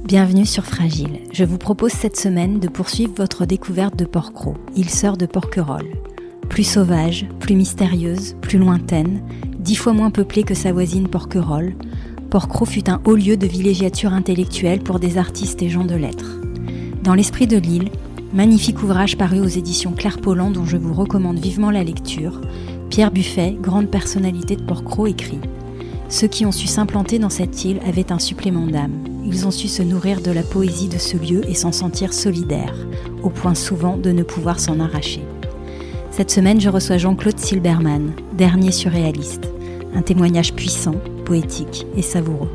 Bienvenue sur Fragile. Je vous propose cette semaine de poursuivre votre découverte de Porquerolles, île sœur de Porquerolles. Plus sauvage, plus mystérieuse, plus lointaine, 10 fois moins peuplée que sa voisine Porquerolles, Porquerolles fut un haut lieu de villégiature intellectuelle pour des artistes et gens de lettres. Dans l'esprit de l'île, magnifique ouvrage paru aux éditions Claire Pollan dont je vous recommande vivement la lecture, Pierre Buffet, grande personnalité de Porquerolles, écrit « Ceux qui ont su s'implanter dans cette île avaient un supplément d'âme. Ils ont su se nourrir de la poésie de ce lieu et s'en sentir solidaires, au point souvent de ne pouvoir s'en arracher. » Cette semaine, je reçois Jean-Claude Silberman, dernier surréaliste. Un témoignage puissant, poétique et savoureux.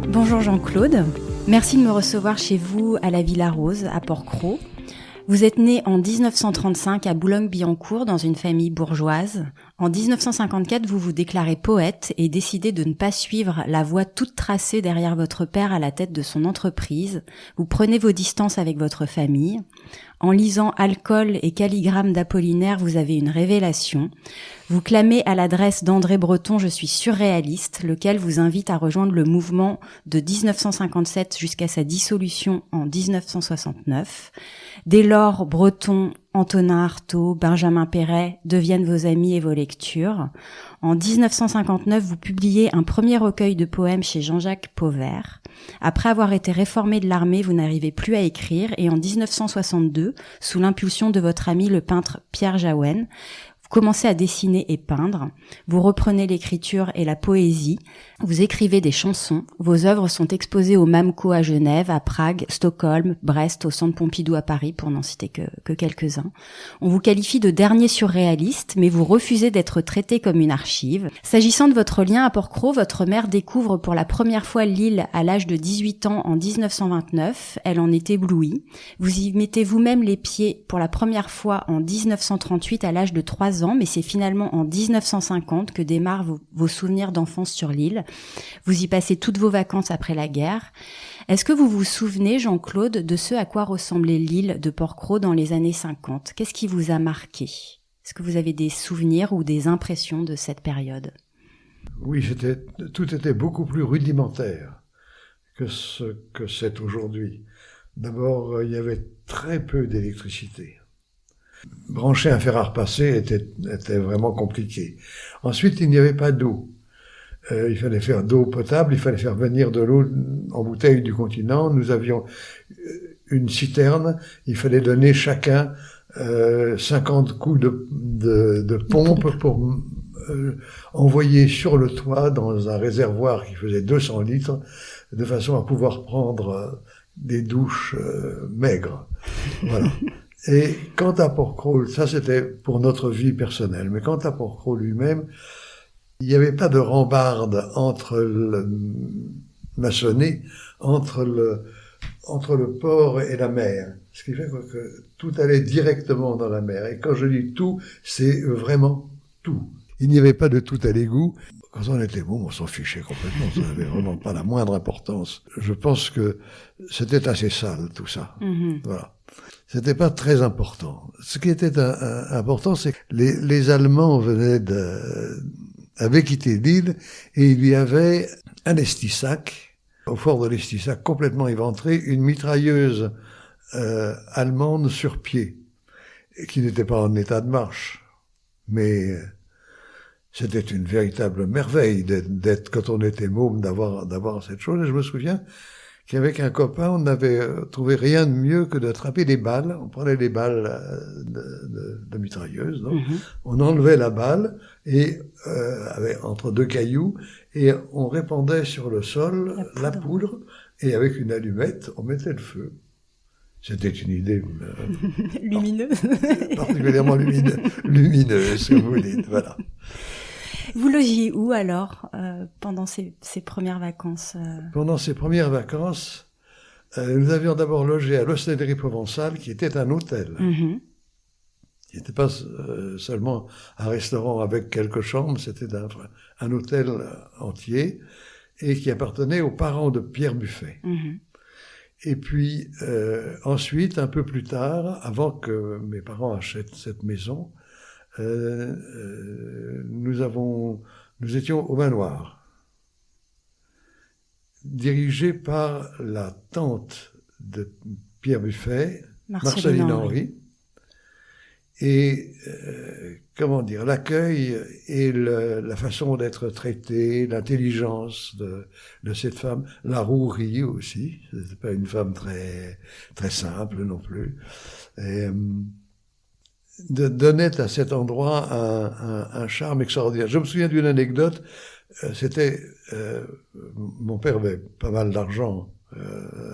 Bonjour Jean-Claude, merci de me recevoir chez vous à la Villa Rose, à Porquerolles. Vous êtes né en 1935 à Boulogne-Billancourt dans une famille bourgeoise. En 1954, vous vous déclarez poète et décidez de ne pas suivre la voie toute tracée derrière votre père à la tête de son entreprise. Vous prenez vos distances avec votre famille. En lisant Alcool et Calligramme d'Apollinaire, vous avez une révélation. Vous clamez à l'adresse d'André Breton « Je suis surréaliste », lequel vous invite à rejoindre le mouvement de 1957 jusqu'à sa dissolution en 1969. Dès lors, Breton, Antonin Artaud, Benjamin Perret deviennent vos amis et vos lectures. En 1959, vous publiez un premier recueil de poèmes chez Jean-Jacques Pauvert. Après avoir été réformé de l'armée, vous n'arrivez plus à écrire et en 1962, sous l'impulsion de votre ami le peintre Pierre Jahouen, vous commencez à dessiner et peindre, vous reprenez l'écriture et la poésie, vous écrivez des chansons, vos œuvres sont exposées au MAMCO à Genève, à Prague, Stockholm, Brest, au Centre Pompidou à Paris, pour n'en citer que quelques-uns. On vous qualifie de dernier surréaliste, mais vous refusez d'être traité comme une archive. S'agissant de votre lien à Porquerolles, votre mère découvre pour la première fois l'île à l'âge de 18 ans en 1929. Elle en est éblouie. Vous y mettez vous-même les pieds pour la première fois en 1938 à l'âge de 3 ans, mais c'est finalement en 1950 que démarrent vos souvenirs d'enfance sur l'île. Vous y passez toutes vos vacances après la guerre. Est-ce que vous vous souvenez, Jean-Claude, de ce à quoi ressemblait l'île de Porquerolles dans les années 50 ? Qu'est-ce qui vous a marqué ? Est-ce que vous avez des souvenirs ou des impressions de cette période ? Oui, tout était beaucoup plus rudimentaire que ce que c'est aujourd'hui. D'abord, il y avait très peu d'électricité. Brancher un fer à repasser était vraiment compliqué. Ensuite, il n'y avait pas d'eau. Il fallait faire d'eau potable, il fallait faire venir de l'eau en bouteille du continent. Nous avions une citerne, il fallait donner chacun 50 coups de pompe pour envoyer sur le toit dans un réservoir qui faisait 200 litres, de façon à pouvoir prendre des douches maigres. Voilà. Et quant à Porquerolles, ça c'était pour notre vie personnelle, mais quant à Porquerolles lui-même, il n'y avait pas de rambarde entre le maçonné, entre le port et la mer. Ce qui fait que tout allait directement dans la mer. Et quand je dis tout, c'est vraiment tout. Il n'y avait pas de tout à l'égout. Quand on était bon, on s'en fichait complètement. Ça n'avait vraiment pas la moindre importance. Je pense que c'était assez sale, tout ça. Voilà. C'était pas très important. Ce qui était important, c'est que les Allemands avaient quitté l'île et il y avait à l'Estissac, au fort de l'Estissac, complètement éventré, une mitrailleuse allemande sur pied, qui n'était pas en état de marche. Mais c'était une véritable merveille d'être quand on était môme, d'avoir cette chose. Et je me souviens qu'avec un copain, on n'avait trouvé rien de mieux que d'attraper des balles. On prenait des balles de mitrailleuse, donc on enlevait la balle et entre deux cailloux et on répandait sur le sol la poudre et avec une allumette, on mettait le feu. C'était une idée lumineuse, particulièrement lumineuse, comme vous dites. Voilà. Vous logiez où alors pendant ces premières vacances Pendant ces premières vacances, nous avions d'abord logé à l'Hostellerie Provençale, qui était un hôtel. Qui n'était pas seulement un restaurant avec quelques chambres, c'était un hôtel entier, et qui appartenait aux parents de Pierre Buffet. Et puis ensuite, un peu plus tard, avant que mes parents achètent cette maison, nous étions au Manoir. dirigé par la tante de Pierre Buffet, Marceline Henry. Et, comment dire, l'accueil et la façon d'être traité, l'intelligence de cette femme, la rouerie aussi, c'est pas une femme très, très simple non plus, et, donnait à cet endroit un charme extraordinaire. Je me souviens d'une anecdote, c'était, mon père avait pas mal d'argent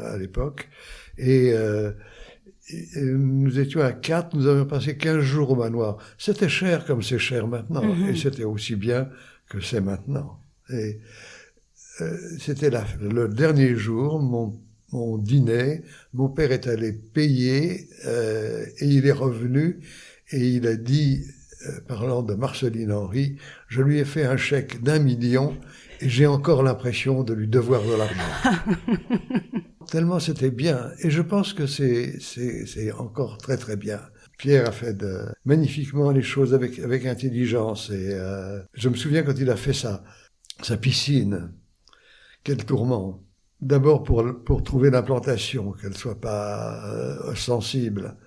à l'époque, et nous étions à 4, nous avions passé 15 jours au manoir. C'était cher comme c'est cher maintenant, et c'était aussi bien que c'est maintenant. Et c'était le dernier jour, mon dîner, mon père est allé payer, et il est revenu, et il a dit, parlant de Marceline Henry, je lui ai fait un chèque d'1 million, et j'ai encore l'impression de lui devoir de l'argent. Tellement c'était bien. Et je pense que c'est encore très très bien. Pierre a fait magnifiquement les choses avec intelligence. Et je me souviens quand il a fait sa piscine. Quel tourment. D'abord pour trouver l'implantation, qu'elle soit pas ostensible.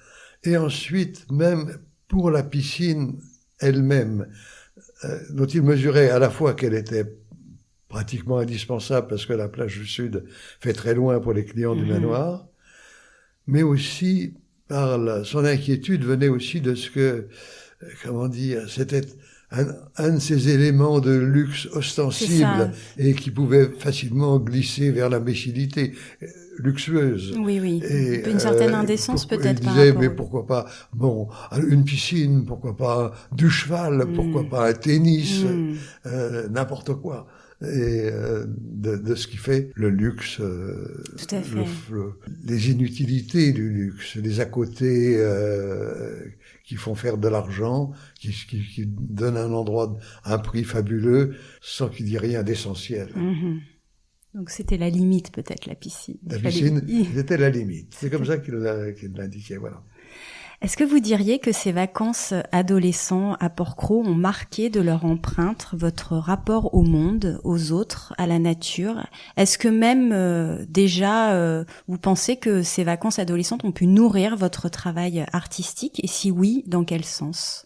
Et ensuite, même pour la piscine elle-même, dont il mesurait à la fois qu'elle était pratiquement indispensable parce que la plage du Sud fait très loin pour les clients du manoir, mais aussi son inquiétude venait aussi de ce que, comment dire, c'était un de ces éléments de luxe ostensible et qui pouvait facilement glisser vers l'imbécilité luxueuse. Oui, oui. Et, une certaine indécence peut-être. Il disait, mais pourquoi pas, bon, une piscine, pourquoi pas du cheval, pourquoi pas un tennis, n'importe quoi. Et de ce qui fait le luxe, tout à fait. les inutilités du luxe, les à côté qui font faire de l'argent, qui donnent un prix fabuleux, sans qu'il y ait rien d'essentiel. Donc c'était la limite peut-être, la piscine. La piscine, c'était la limite. C'est comme ça qu'il l'indiquait, voilà. Est-ce que vous diriez que ces vacances adolescents à Port-Cros ont marqué de leur empreinte votre rapport au monde, aux autres, à la nature? Est-ce que même déjà vous pensez que ces vacances adolescentes ont pu nourrir votre travail artistique? Et si oui, dans quel sens?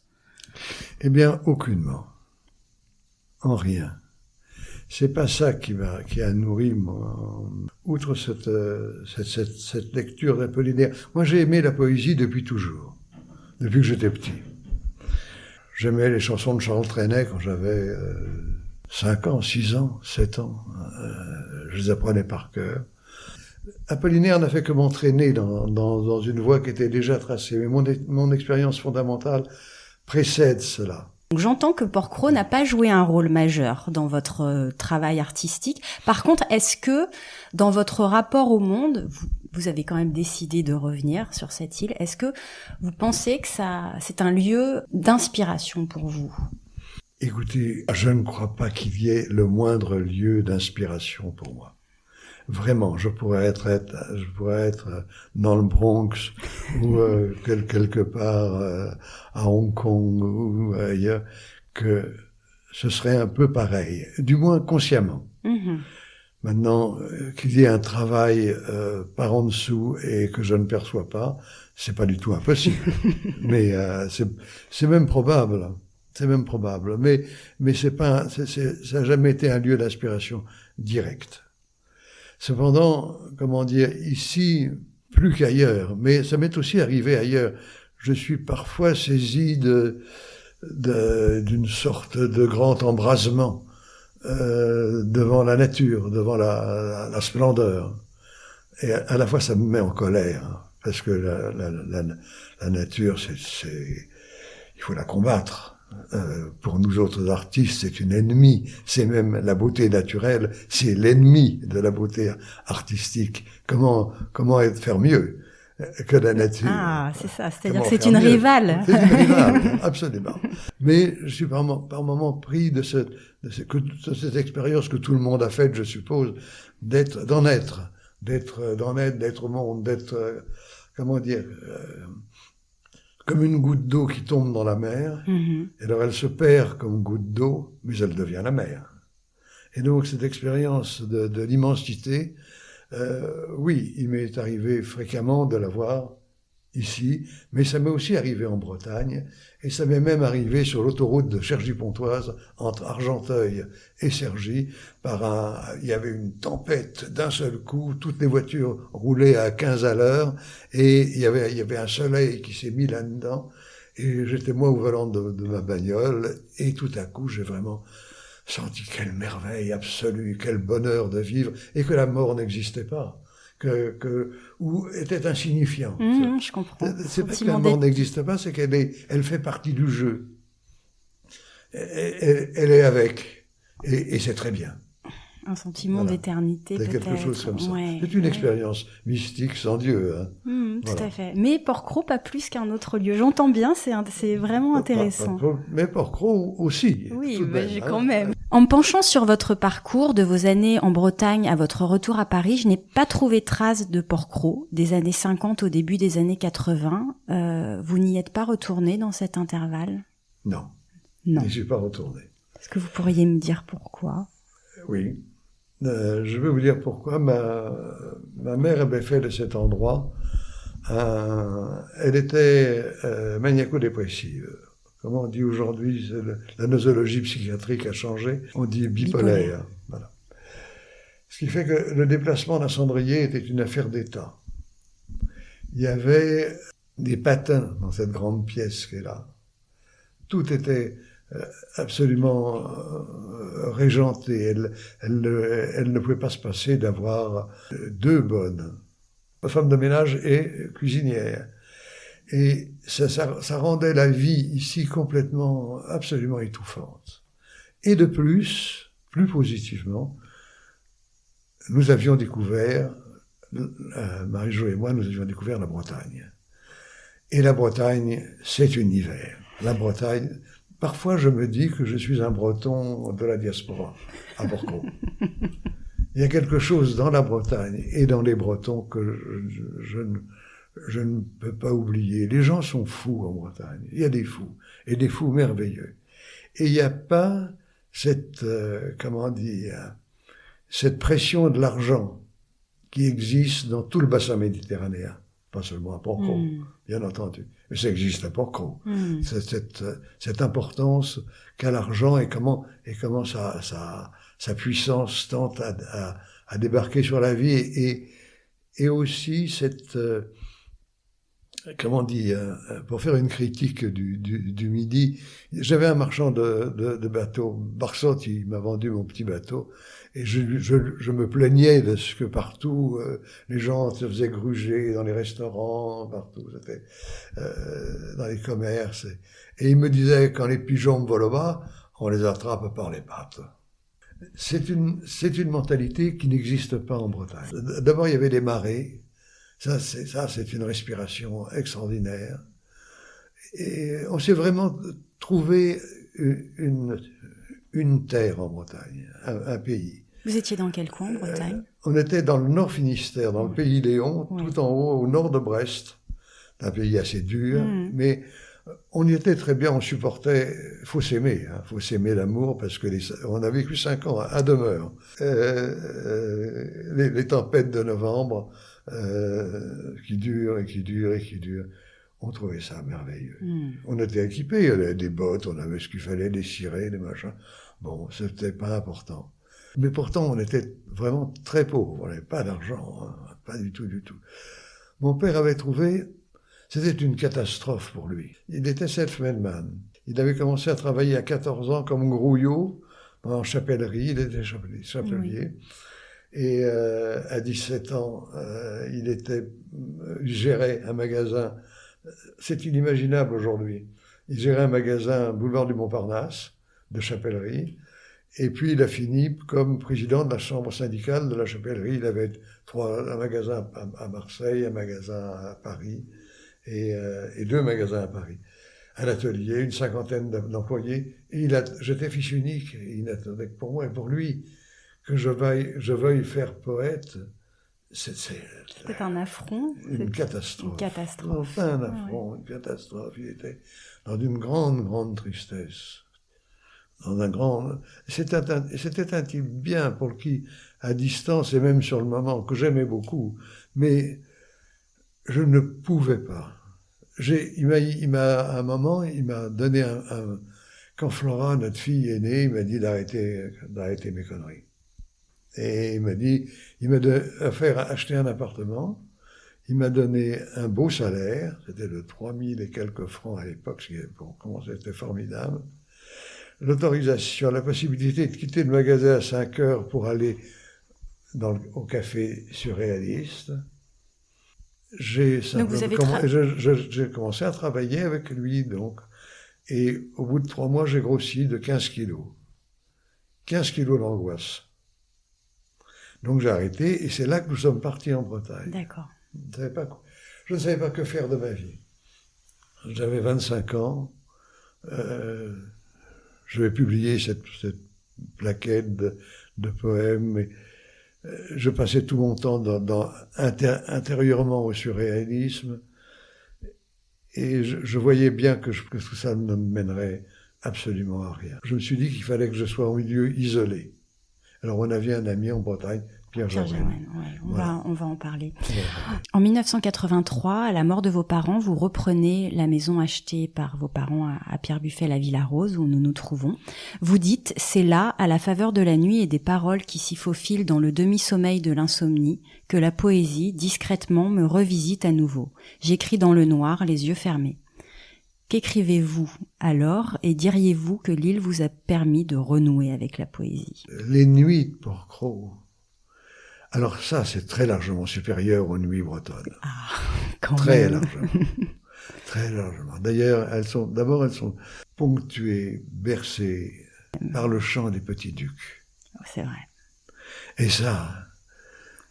Eh bien, aucunement. En rien. C'est pas ça qui a nourri outre cette lecture d'Apollinaire. Moi, j'ai aimé la poésie depuis toujours, depuis que j'étais petit. J'aimais les chansons de Charles Trenet quand j'avais 5 ans, 6 ans, 7 ans. Je les apprenais par cœur. Apollinaire n'a fait que m'entraîner dans une voie qui était déjà tracée, mais mon expérience fondamentale précède cela. Donc j'entends que Port-Cros n'a pas joué un rôle majeur dans votre travail artistique. Par contre, est-ce que dans votre rapport au monde, vous avez quand même décidé de revenir sur cette île, est-ce que vous pensez que c'est un lieu d'inspiration pour vous? Écoutez, je ne crois pas qu'il y ait le moindre lieu d'inspiration pour moi. Vraiment, je pourrais être dans le Bronx ou quelque part à Hong Kong ou ailleurs, que ce serait un peu pareil, du moins consciemment. Maintenant, qu'il y ait un travail par en dessous et que je ne perçois pas, c'est pas du tout impossible. Mais c'est même probable. C'est même probable. Mais ça n'a jamais été un lieu d'inspiration directe. Cependant, comment dire, ici, plus qu'ailleurs, mais ça m'est aussi arrivé ailleurs, je suis parfois saisi d'une sorte de grand embrasement devant la nature, devant la splendeur. Et à la fois, ça me met en colère, parce que la nature, il faut la combattre. Pour nous autres artistes, c'est une ennemie. C'est même la beauté naturelle, c'est l'ennemi de la beauté artistique. Comment faire mieux que la nature? Ah, c'est ça. C'est-à-dire que c'est une rivale. C'est une rivale, absolument. Mais je suis par moments pris de cette expérience que tout le monde a faite, je suppose, d'en être au monde, d'être, comment dire, comme une goutte d'eau qui tombe dans la mer, et alors elle se perd comme goutte d'eau, mais elle devient la mer. Et donc cette expérience de l'immensité, oui, il m'est arrivé fréquemment de la voir ici, mais ça m'est aussi arrivé en Bretagne, et ça m'est même arrivé sur l'autoroute de Cergy-Pontoise, entre Argenteuil et Cergy, il y avait une tempête d'un seul coup, toutes les voitures roulaient à 15 à l'heure, et il y avait un soleil qui s'est mis là-dedans, et j'étais moi au volant de ma bagnole, et tout à coup, j'ai vraiment senti quelle merveille absolue, quel bonheur de vivre, et que la mort n'existait pas. Ou était insignifiante. Je comprends. C'est pas que la mort n'existe pas, c'est elle fait partie du jeu. Elle est avec, et c'est très bien. Un sentiment d'éternité, peut-être. Quelque chose comme ça. Ouais, c'est une expérience mystique sans Dieu. Hein. Tout à fait. Mais Porquerolles, pas plus qu'un autre lieu. J'entends bien, c'est vraiment intéressant. Mais Porquerolles aussi. Oui, quand même. En me penchant sur votre parcours, de vos années en Bretagne à votre retour à Paris, je n'ai pas trouvé trace de Porquerolles, des années 50 au début des années 80. Vous n'y êtes pas retourné dans cet intervalle? Non. Je n'y suis pas retourné. Est-ce que vous pourriez me dire pourquoi? Oui. Je vais vous dire pourquoi. Ma mère avait fait de cet endroit, elle était maniaco-dépressive. Comment on dit aujourd'hui, la nosologie psychiatrique a changé, on dit bipolaire. Voilà. Ce qui fait que le déplacement d'un cendrier était une affaire d'État. Il y avait des patins dans cette grande pièce qui est là. Tout était absolument régenté. Elle ne pouvait pas se passer d'avoir deux bonnes, femme de ménage et cuisinière. Et ça rendait la vie ici complètement, absolument étouffante. Et de plus positivement, nous avions découvert, Marie-Jo et moi, nous avions découvert la Bretagne. Et la Bretagne, c'est un hiver. La Bretagne, parfois je me dis que je suis un Breton de la diaspora, à Porquerolles. Il y a quelque chose dans la Bretagne et dans les Bretons que je ne peux pas oublier. Les gens sont fous en Bretagne. Il y a des fous, et des fous merveilleux. Et il n'y a pas cette, cette pression de l'argent qui existe dans tout le bassin méditerranéen. Pas seulement à Porquerolles, bien entendu. Mais ça existe à Porquerolles. Cette importance qu'a l'argent et comment sa puissance tente à débarquer sur la vie et aussi cette, pour faire une critique du Midi, j'avais un marchand de bateaux, Barsot, il m'a vendu mon petit bateau, et je me plaignais de ce que partout, les gens se faisaient gruger dans les restaurants, partout, c'était, dans les commerces, et il me disait, quand les pigeons me volent au bas, on les attrape par les pattes. C'est une mentalité qui n'existe pas en Bretagne. D'abord, il y avait des marées. Ça, c'est une respiration extraordinaire. Et on s'est vraiment trouvé une terre en Bretagne, un pays. Vous étiez dans quel coin, en Bretagne? On était dans le Nord Finistère, dans le pays Léon, tout en haut, au nord de Brest. C'est un pays assez dur, mais on y était très bien, on supportait, faut s'aimer l'amour, parce que on a vécu 5 ans à demeure. Les tempêtes de novembre, qui durent et qui durent et qui durent, on trouvait ça merveilleux. On était équipés, on avait des bottes, on avait ce qu'il fallait, des cirés, des machins. Bon, c'était pas important. Mais pourtant, on était vraiment très pauvres, on n'avait pas d'argent, hein, pas du tout, du tout. Mon père avait trouvé, c'était une catastrophe pour lui. Il était self-made-man. Il avait commencé à travailler à 14 ans comme grouillot en chapellerie, il était chapelier. Et à 17 ans, il gérait un magasin. C'est inimaginable aujourd'hui. Il gérait un magasin boulevard du Montparnasse de chapellerie. Et puis il a fini comme président de la chambre syndicale de la chapellerie. Il avait un magasin à Marseille, un magasin à Paris et 2 magasins à Paris. Un atelier, une 50aine d'employés. Et j'étais fils unique. Et il n'attendait que pour moi et pour lui que je veuille faire poète. C'était un affront. Une catastrophe. Une catastrophe. Enfin, un affront, une catastrophe. Il était dans une grande, grande tristesse. dans un grand... C'était un type bien pour qui, à distance et même sur le moment, que j'aimais beaucoup, mais je ne pouvais pas. À un moment, il m'a donné quand Flora, notre fille, est née, il m'a dit d'arrêter mes conneries. Et il m'a acheté un appartement, il m'a donné un beau salaire, c'était de 3000 et quelques francs à l'époque, ce qui pour commencer c'était formidable. L'autorisation, la possibilité de quitter le magasin à 5 heures pour aller au café surréaliste. J'ai commencé à travailler avec lui, donc. Et au bout de 3 mois, j'ai grossi de 15 kilos. 15 kilos d'angoisse. Donc j'ai arrêté, et c'est là que nous sommes partis en Bretagne. D'accord. Je ne savais pas que faire de ma vie. J'avais 25 ans. Je vais publier cette plaquette de poèmes. Et, je passais tout mon temps intérieurement au surréalisme. Et je voyais bien que tout ça ne me mènerait absolument à rien. Je me suis dit qu'il fallait que je sois en milieu isolé. Alors on avait un ami en Bretagne, Pierre Germaine. Ouais, on va en parler. Ouais. En 1983, à la mort de vos parents, vous reprenez la maison achetée par vos parents à Pierrebuffet, la Villa Rose, où nous nous trouvons. Vous dites, c'est là, à la faveur de la nuit et des paroles qui s'y faufilent dans le demi-sommeil de l'insomnie, que la poésie, discrètement, me revisite à nouveau. J'écris dans le noir, les yeux fermés. Qu'écrivez-vous alors, et diriez-vous que l'île vous a permis de renouer avec la poésie? Les nuits de Porquerolles. Alors ça, c'est très largement supérieur aux nuits bretonnes. Ah, quand très même. Largement. Très largement. D'ailleurs, elles sont ponctuées, bercées par le chant des petits ducs. C'est vrai. Et ça,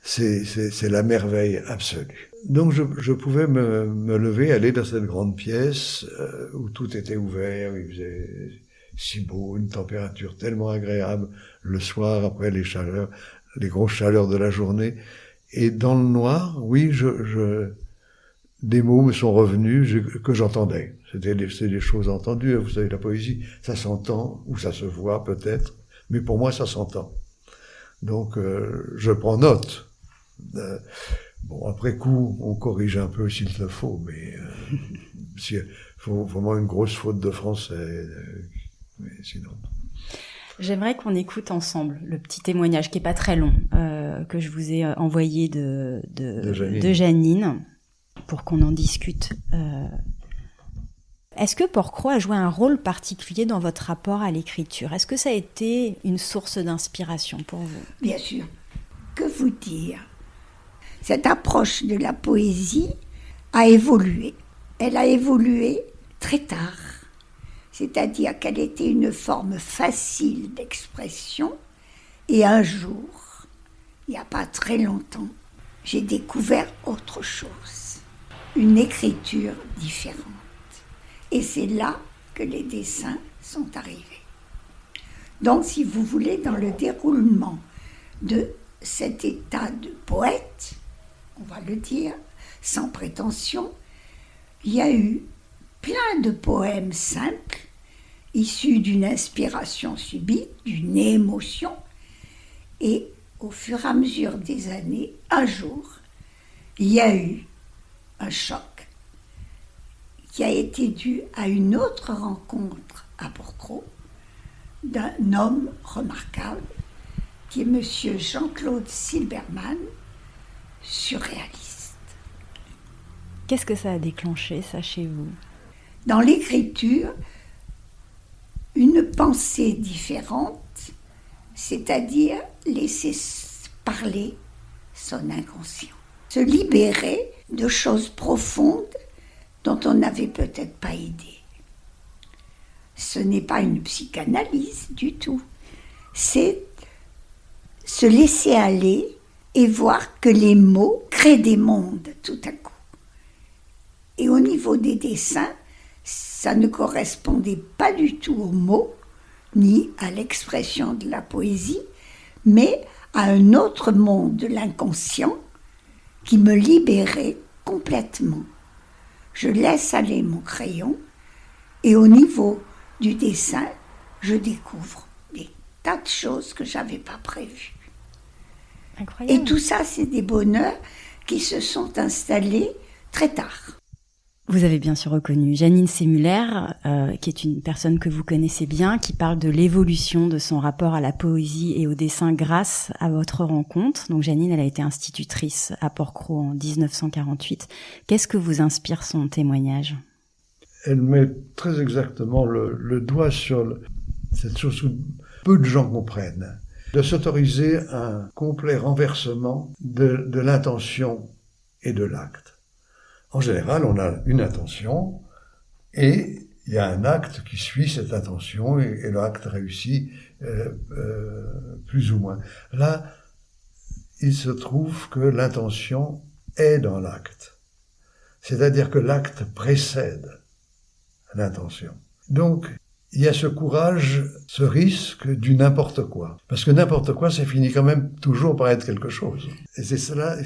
c'est la merveille absolue. Donc je pouvais me lever, aller dans cette grande pièce où tout était ouvert, où il faisait si beau, une température tellement agréable le soir après les grosses chaleurs de la journée. Et dans le noir, oui, des mots me sont revenus que j'entendais. C'était des choses entendues. Vous savez, la poésie, ça s'entend, ou ça se voit peut-être, mais pour moi, ça s'entend. Donc, je prends note. Bon, après coup, on corrige un peu s'il le faut, mais il faut vraiment une grosse faute de français. Mais sinon... J'aimerais qu'on écoute ensemble le petit témoignage qui est pas très long que je vous ai envoyé de Janine pour qu'on en discute. Est-ce que Porquerolles a joué un rôle particulier dans votre rapport à l'écriture? Est-ce que ça a été une source d'inspiration pour vous? Bien sûr. Que vous dire? Cette approche de la poésie a évolué. Elle a évolué très tard. C'est-à-dire qu'elle était une forme facile d'expression. Et un jour, il n'y a pas très longtemps, j'ai découvert autre chose. Une écriture différente. Et c'est là que les dessins sont arrivés. Donc, si vous voulez, dans le déroulement de cet état de poète, on va le dire, sans prétention, il y a eu plein de poèmes simples, issus d'une inspiration subite, d'une émotion, et au fur et à mesure des années, un jour, il y a eu un choc qui a été dû à une autre rencontre à Porquerolles d'un homme remarquable qui est monsieur Jean-Claude Silbermann, surréaliste. Qu'est-ce que ça a déclenché, ça, chez vous? Dans l'écriture, une pensée différente, c'est-à-dire laisser parler son inconscient, se libérer de choses profondes dont on n'avait peut-être pas idée. Ce n'est pas une psychanalyse du tout, c'est se laisser aller et voir que les mots créent des mondes tout à coup. Et au niveau des dessins, ça ne correspondait pas du tout aux mots, ni à l'expression de la poésie, mais à un autre monde de l'inconscient qui me libérait complètement. Je laisse aller mon crayon et au niveau du dessin, je découvre des tas de choses que je n'avais pas prévues. Incroyable. Et tout ça, c'est des bonheurs qui se sont installés très tard. Vous avez bien sûr reconnu Janine Sémuller, qui est une personne que vous connaissez bien, qui parle de l'évolution de son rapport à la poésie et au dessin grâce à votre rencontre. Donc Janine, elle a été institutrice à Port-Cros en 1948. Qu'est-ce que vous inspire son témoignage ? Elle met très exactement le doigt sur cette chose que peu de gens comprennent, de s'autoriser un complet renversement de l'intention et de l'acte. En général, on a une intention et il y a un acte qui suit cette intention et l'acte réussit plus ou moins. Là, il se trouve que l'intention est dans l'acte. C'est-à-dire que l'acte précède l'intention. Donc, il y a ce courage, ce risque du n'importe quoi. Parce que n'importe quoi, ça finit quand même toujours par être quelque chose. Et c'est cela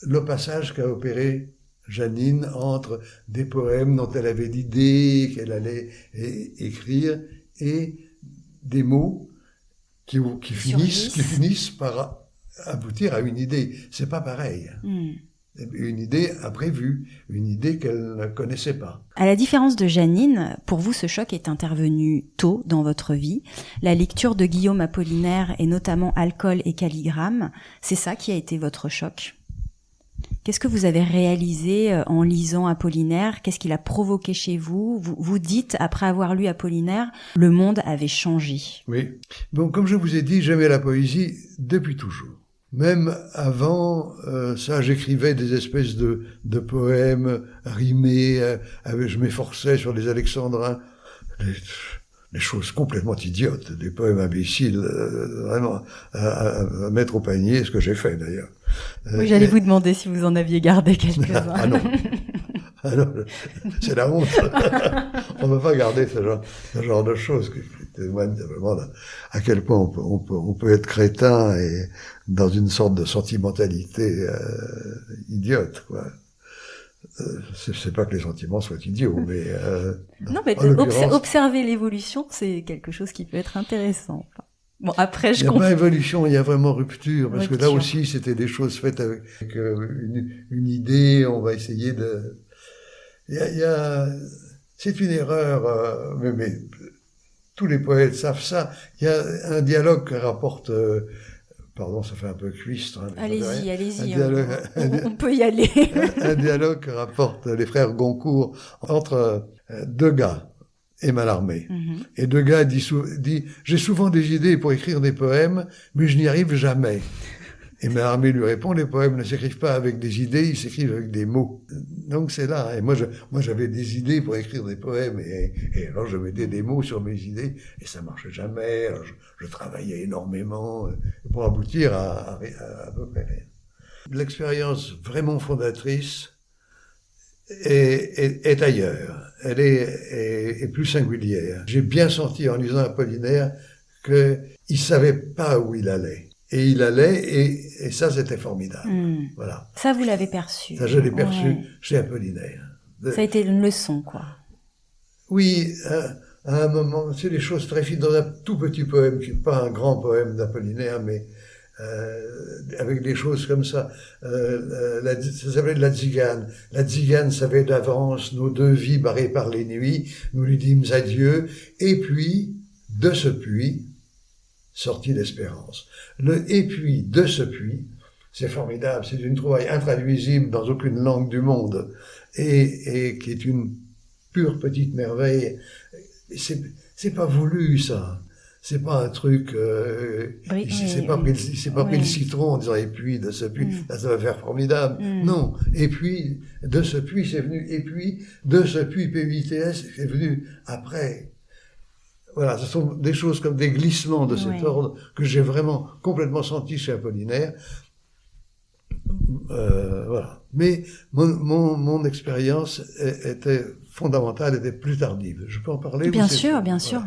le passage qu'a opéré Janine entre des poèmes dont elle avait l'idée qu'elle allait écrire et des mots qui finissent par aboutir à une idée. C'est pas pareil. Une idée imprévue, une idée qu'elle ne connaissait pas. À la différence de Janine, pour vous, ce choc est intervenu tôt dans votre vie. La lecture de Guillaume Apollinaire et notamment Alcool et Calligramme, c'est ça qui a été votre choc ? Qu'est-ce que vous avez réalisé en lisant Apollinaire ? Qu'est-ce qu'il a provoqué chez vous ? Vous dites, après avoir lu Apollinaire, le monde avait changé. Oui. Bon, comme je vous ai dit, j'aimais la poésie depuis toujours. Même avant ça, j'écrivais des espèces de poèmes rimés, je m'efforçais sur les alexandrins, des choses complètement idiotes, des poèmes imbéciles, vraiment à mettre au panier, ce que j'ai fait d'ailleurs. Oui, j'allais vous demander si vous en aviez gardé quelques-uns. Ah non. Ah non, c'est la honte. On ne peut pas garder ce genre de choses qui témoignent vraiment à quel point on peut être crétin et dans une sorte de sentimentalité idiote, quoi. C'est pas que les sentiments soient idiots, mais non, mais observer l'évolution, c'est quelque chose qui peut être intéressant. Bon, après, il n'y a pas évolution, il y a vraiment rupture, parce que là aussi, c'était des choses faites avec une idée. On va essayer de. C'est une erreur, mais tous les poètes savent ça. Il y a un dialogue que rapporte. Pardon, ça fait un peu cuistre. Hein, allez-y, on peut y aller. Un dialogue que rapportent les frères Goncourt entre Degas et Mallarmé. Et Degas dit « J'ai souvent des idées pour écrire des poèmes, mais je n'y arrive jamais. » Et Mallarmé lui répond « Les poèmes ne s'écrivent pas avec des idées, ils s'écrivent avec des mots. » Donc c'est là. Et moi, j'avais des idées pour écrire des poèmes, et alors je mettais des mots sur mes idées, et ça marchait jamais. Alors je travaillais énormément pour aboutir à peu près rien. L'expérience vraiment fondatrice est ailleurs. Elle est plus singulière. J'ai bien senti en lisant Apollinaire qu'il savait pas où il allait. Et il allait, et ça, c'était formidable. Voilà. Ça, vous l'avez perçu. Ça, je l'ai perçu chez Apollinaire. Ça a été une leçon, quoi. Oui, à un moment, c'est des choses très fines. Dans un tout petit poème, qui n'est pas un grand poème d'Apollinaire, mais avec des choses comme ça. Ça s'appelait La Tzigane. La Tzigane savait d'avance nos deux vies barrées par les nuits. Nous lui dîmes adieu. Et puis, de ce puits, sortit l'espérance. Et puis, de ce puits, c'est formidable, c'est une trouvaille intraduisible dans aucune langue du monde, et qui est une pure petite merveille. C'est pas voulu, ça. C'est pas un truc, il s'est pas pris le citron en disant, et puis, de ce puits, là, ça va faire formidable. Non. Et puis, de ce puits, c'est venu, et puis, de ce puits, PUITS, c'est venu après. Voilà, ce sont des choses comme des glissements de cet ordre que j'ai vraiment complètement senti chez Apollinaire. Voilà. Mais mon expérience était fondamentale, était plus tardive. Je peux en parler? Bien sûr, bien sûr.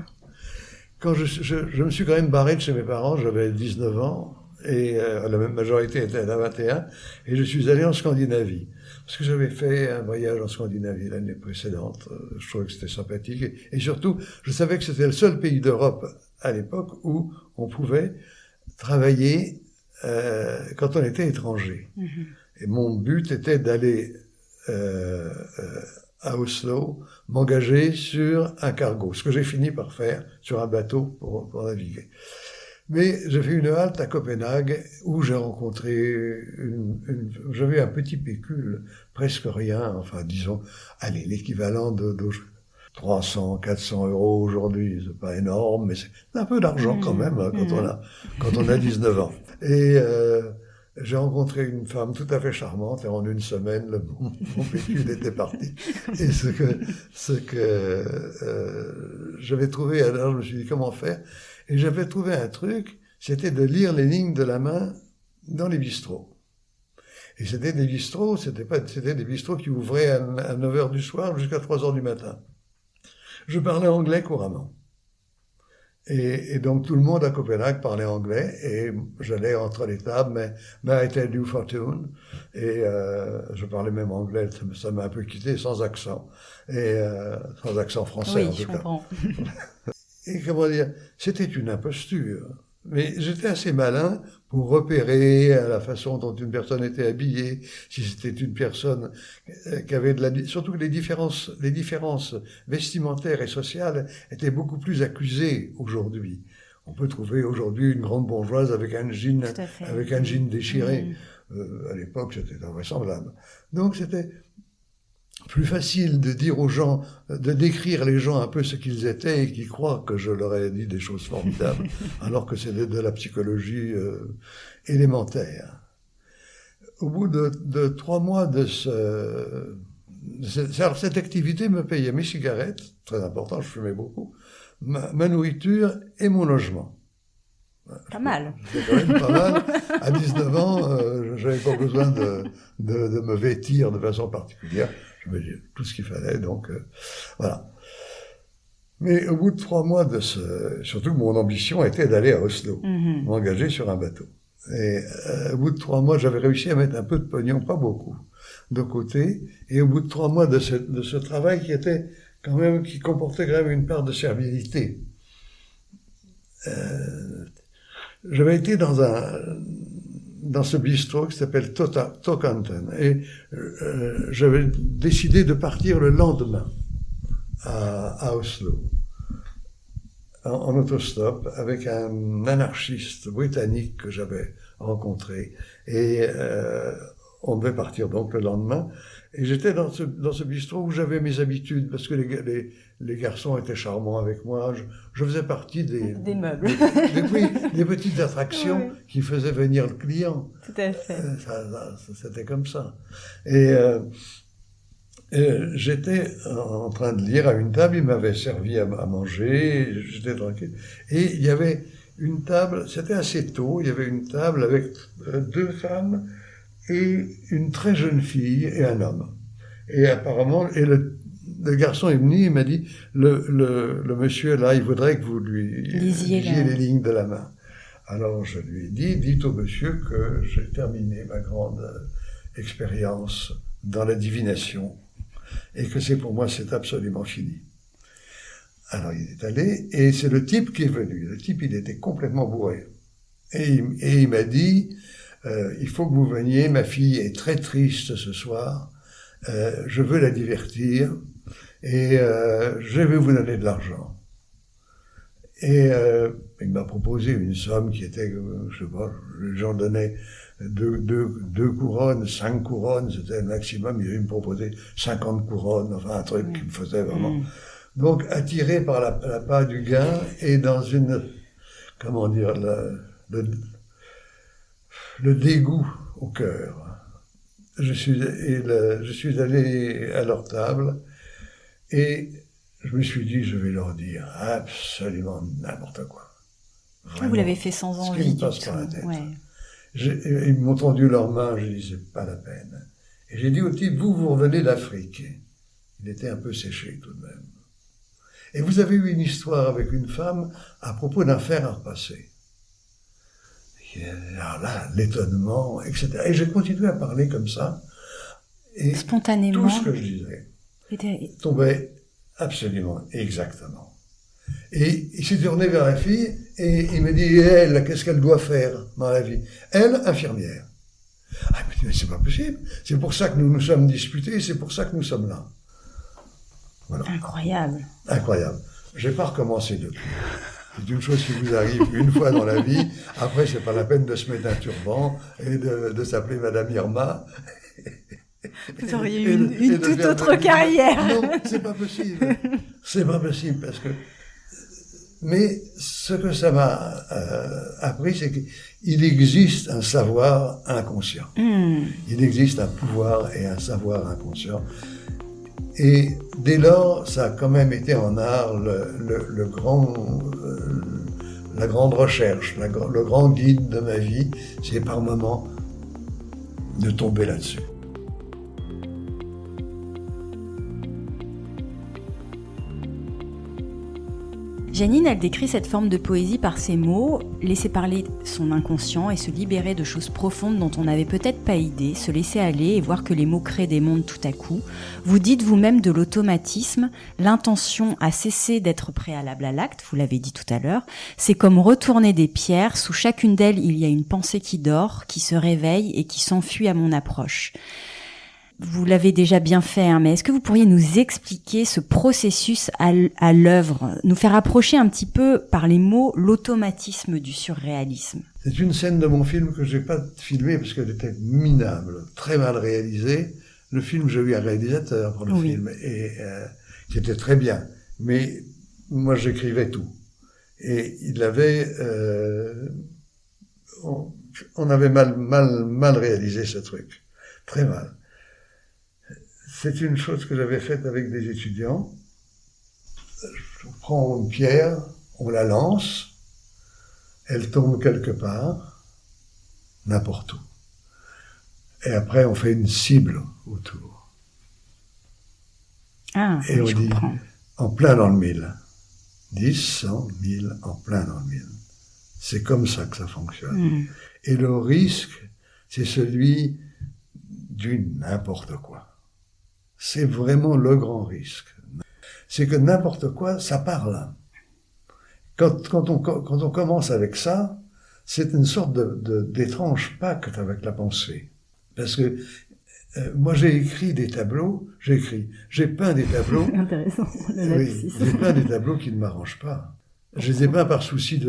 Quand je me suis quand même barré de chez mes parents, j'avais 19 ans, et la même majorité était à 21, et je suis allé en Scandinavie. parce que j'avais fait un voyage en Scandinavie l'année précédente. Je trouvais que c'était sympathique. Et surtout, je savais que c'était le seul pays d'Europe à l'époque où on pouvait travailler quand on était étranger. Et mon but était d'aller à Oslo, m'engager sur un cargo, ce que j'ai fini par faire sur un bateau pour naviguer. Mais j'ai fait une halte à Copenhague où j'ai rencontré j'avais un petit pécule, presque rien, enfin disons, allez, l'équivalent de 300, 400 euros aujourd'hui, c'est pas énorme, mais c'est un peu d'argent quand même hein, quand on a 19 ans. Et j'ai rencontré une femme tout à fait charmante et en une semaine, mon pécule était parti. Et ce que j'avais trouvé, alors je me suis dit comment faire. Et j'avais trouvé un truc, c'était de lire les lignes de la main dans les bistrots. Et c'était des bistrots, c'était des bistrots qui ouvraient à 9h du soir jusqu'à 3h du matin. Je parlais anglais couramment. Et donc tout le monde à Copenhague parlait anglais et j'allais entre les tables, mais I tell you fortune. Et je parlais même anglais, ça m'a un peu quitté, sans accent. Et sans accent français en tout cas. Oui, je comprends. Et comment dire, c'était une imposture. Mais j'étais assez malin pour repérer la façon dont une personne était habillée, si c'était une personne qui avait surtout que les différences vestimentaires et sociales étaient beaucoup plus accusées aujourd'hui. On peut trouver aujourd'hui une grande bourgeoise avec un jean déchiré. À l'époque, c'était invraisemblable. Donc c'était plus facile de dire aux gens, de décrire les gens un peu ce qu'ils étaient et qui croient que je leur ai dit des choses formidables, alors que c'était de la psychologie élémentaire. Au bout de 3 mois alors cette activité me payait mes cigarettes, très important, je fumais beaucoup, ma nourriture et mon logement. Pas mal. C'était quand même pas mal. À 19 ans, j'avais pas besoin de me vêtir de façon particulière. Je me dis tout ce qu'il fallait, donc voilà. Mais au bout de 3 mois surtout mon ambition était d'aller à Oslo, m'engager sur un bateau. Et au bout de 3 mois, j'avais réussi à mettre un peu de pognon, pas beaucoup, de côté. Et au bout de 3 mois de ce travail qui comportait quand même une part de servilité. J'avais été dans ce bistrot qui s'appelle Tokanten et j'avais décidé de partir le lendemain à Oslo en autostop avec un anarchiste britannique que j'avais rencontré et on devait partir donc le lendemain et j'étais dans ce bistrot où j'avais mes habitudes parce que les garçons étaient charmants avec moi, je faisais partie des meubles, des petites attractions qui faisaient venir le client. Tout à fait. C'était comme ça. Et j'étais en train de lire à une table, il m'avait servi à manger, j'étais tranquille. Et il y avait une table, c'était assez tôt, il y avait une table avec 2 femmes et une très jeune fille et un homme. Et apparemment, le garçon est venu, il m'a dit, le monsieur là, il voudrait que vous lui lisiez les lignes de la main. Alors je lui ai dit, dites au monsieur que j'ai terminé ma grande expérience dans la divination et que pour moi c'est absolument fini. Alors il est allé et c'est le type qui est venu. Le type il était complètement bourré. Et il m'a dit, il faut que vous veniez, ma fille est très triste ce soir, je veux la divertir et je vais vous donner de l'argent. Et il m'a proposé une somme qui était, je sais pas, les gens donnaient 2 couronnes, 5 couronnes, c'était le maximum, il me proposait 50 couronnes, enfin un truc qui me faisait vraiment... Donc attiré par la part du gain et dans une, comment dire, le dégoût au cœur. Je suis allé à leur table et je me suis dit, je vais leur dire absolument n'importe quoi. Vraiment, vous l'avez fait sans envie. Ce qui me passe par la tête. Ouais. Ils m'ont tendu leurs mains, j'ai dit, c'est pas la peine. Et j'ai dit au type, vous revenez d'Afrique. Il était un peu séché tout de même. Et vous avez eu une histoire avec une femme à propos d'un fer à repasser. Alors là, l'étonnement, etc. Et j'ai continué à parler comme ça. Et spontanément. tout ce que je disais tombait absolument exactement. Et il s'est tourné vers la fille et il me dit, et elle, qu'est-ce qu'elle doit faire dans la vie? Elle, infirmière. Ah, il me dit, mais c'est pas possible. C'est pour ça que nous nous sommes disputés, c'est pour ça que nous sommes là. Voilà. Incroyable. Incroyable. J'ai pas recommencé depuis. C'est une chose qui vous arrive une fois dans la vie. Après, c'est pas la peine de se mettre un turban et de s'appeler Madame Irma. Vous auriez eu une toute autre carrière. Non, c'est pas possible. C'est pas possible parce que. Mais ce que ça m'a appris, c'est qu'il existe un savoir inconscient. Il existe un pouvoir et un savoir inconscient. Et dès lors, ça a quand même été en art la grande recherche, le grand guide de ma vie, c'est par moments de tomber là-dessus. Janine, elle décrit cette forme de poésie par ces mots, laisser parler son inconscient et se libérer de choses profondes dont on n'avait peut-être pas idée, se laisser aller et voir que les mots créent des mondes tout à coup. Vous dites vous-même de l'automatisme, l'intention a cessé d'être préalable à l'acte, vous l'avez dit tout à l'heure, c'est comme retourner des pierres, sous chacune d'elles il y a une pensée qui dort, qui se réveille et qui s'enfuit à mon approche. Vous l'avez déjà bien fait, hein, mais est-ce que vous pourriez nous expliquer ce processus à l'œuvre, nous faire approcher un petit peu par les mots l'automatisme du surréalisme? C'est une scène de mon film que j'ai pas filmée parce qu'elle était minable, très mal réalisée. Le film, j'ai eu un réalisateur pour le film et qui était très bien, mais moi j'écrivais tout et il avait, on avait mal réalisé ce truc, très mal. C'est une chose que j'avais faite avec des étudiants. On prend une pierre, on la lance, elle tombe quelque part, n'importe où. Et après, on fait une cible autour. Ah, et on je dit, comprends. En plein dans le mille. 10, 100, 1000, en plein dans le mille. C'est comme ça que ça fonctionne. Et le risque, c'est celui du n'importe quoi. C'est vraiment le grand risque. C'est que n'importe quoi, ça parle. Quand on commence avec ça, c'est une sorte d'étrange pacte avec la pensée. Parce que moi, j'ai écrit des tableaux, j'ai peint des tableaux. Intéressant. Oui, j'ai peint des tableaux qui ne m'arrangent pas. Je les ai peints par souci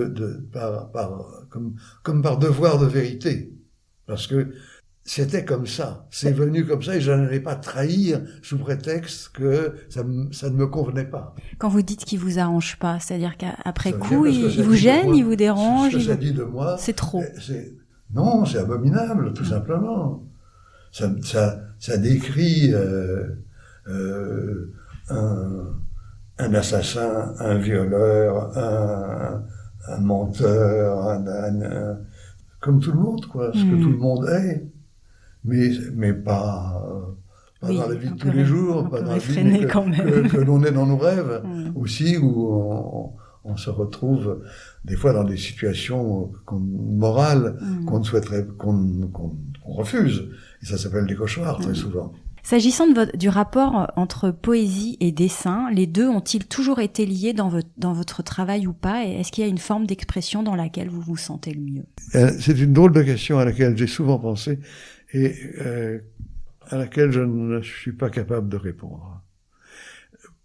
comme par devoir de vérité. Parce que c'était comme ça, c'est venu comme ça et je n'allais pas trahir sous prétexte que ça ne me convenait pas. Quand vous dites qu'il vous arrange pas, c'est-à-dire qu'après coup, il il vous gêne, il vous dérange, ce que ça dit de moi, c'est trop. Non, c'est abominable, tout simplement. Ça décrit un assassin, un violeur, un menteur, comme tout le monde, quoi, ce que tout le monde est. Mais pas dans la vie de tous les jours, pas dans la vie que l'on est dans nos rêves, aussi où on se retrouve des fois dans des situations morales qu'on souhaiterait, qu'on refuse. Et ça s'appelle des cauchemars, très souvent. S'agissant du rapport entre poésie et dessin, les deux ont-ils toujours été liés dans votre travail ou pas? Et est-ce qu'il y a une forme d'expression dans laquelle vous vous sentez le mieux? C'est une drôle de question à laquelle j'ai souvent pensé et à laquelle je ne suis pas capable de répondre.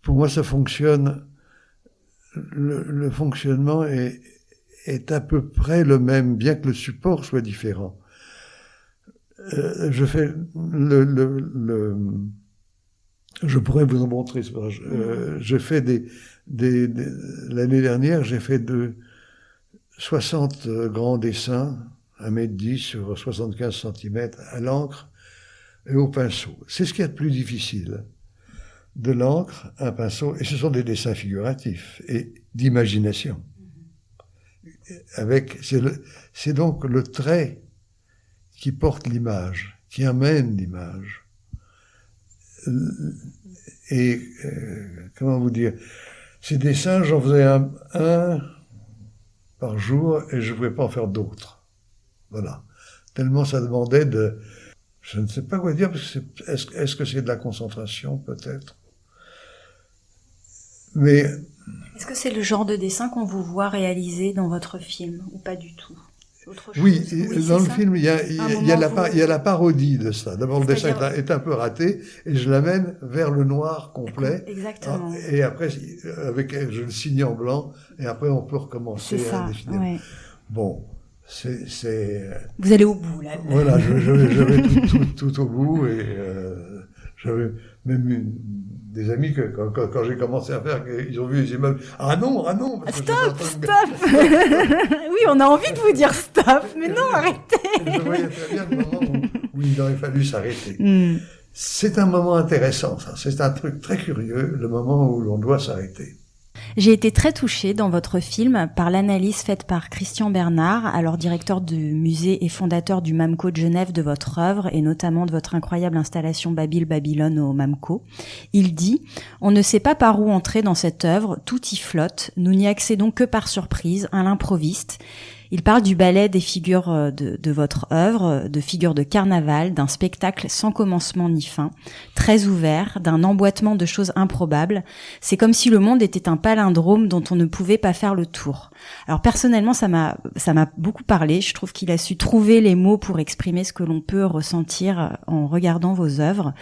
Pour moi, ça fonctionne. Le fonctionnement est à peu près le même, bien que le support soit différent. Je fais je pourrais vous en montrer. Je fais l'année dernière, j'ai fait 60 grands dessins, 1,10 m sur 75 cm à l'encre et au pinceau. C'est ce qu'il y a de plus difficile. De l'encre, un pinceau, et ce sont des dessins figuratifs et d'imagination. C'est donc le trait qui porte l'image, qui amène l'image. Et comment vous dire, ces dessins, j'en faisais un par jour et je ne pouvais pas en faire d'autres. Voilà. Tellement ça demandait Je ne sais pas quoi dire, parce que est-ce que c'est de la concentration, peut-être? Mais... Est-ce que c'est le genre de dessin qu'on vous voit réaliser dans votre film, ou pas du tout? Autre chose? Oui, Oui, dans le ça. film, il y a la parodie de ça. D'abord, le dessin est un peu raté, et je l'amène vers le noir complet. Exactement. Et après, je le signe en blanc, et après, on peut recommencer à définir. Ouais. Bon, Vous allez au bout, là. Voilà, je vais tout au bout, et j'avais même des amis que quand j'ai commencé à faire, ils ont vu les immeubles. Ah non, parce que stop. Oui, on a envie de vous dire stop, mais non, arrêtez. Je voyais très bien le moment où il aurait fallu s'arrêter. C'est un moment intéressant, ça. C'est un truc très curieux, le moment où l'on doit s'arrêter. J'ai été très touchée dans votre film par l'analyse faite par Christian Bernard, alors directeur du musée et fondateur du MAMCO de Genève, de votre œuvre et notamment de votre incroyable installation Babylone au MAMCO. Il dit « On ne sait pas par où entrer dans cette œuvre, tout y flotte, nous n'y accédons que par surprise, à l'improviste. » Il parle du ballet des figures de votre œuvre, de figures de carnaval, d'un spectacle sans commencement ni fin, très ouvert, d'un emboîtement de choses improbables. C'est comme si le monde était un palindrome dont on ne pouvait pas faire le tour. Alors personnellement, ça m'a beaucoup parlé. Je trouve qu'il a su trouver les mots pour exprimer ce que l'on peut ressentir en regardant vos œuvres.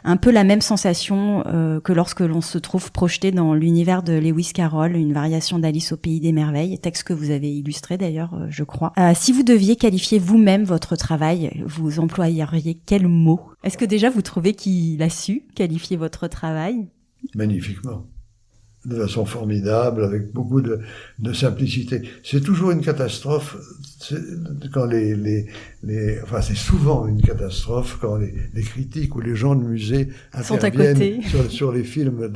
Un peu la même sensation que lorsque l'on se trouve projeté dans l'univers de Lewis Carroll, une variation d'Alice au pays des merveilles, texte que vous avez illustré d'ailleurs, je crois. Si vous deviez qualifier vous-même votre travail, vous employeriez quel mot? Est-ce que déjà vous trouvez qu'il a su qualifier votre travail? Magnifiquement. De façon formidable, avec beaucoup de simplicité. C'est toujours une catastrophe quand enfin, c'est souvent une catastrophe quand les critiques ou les gens de musée interviennent sur les films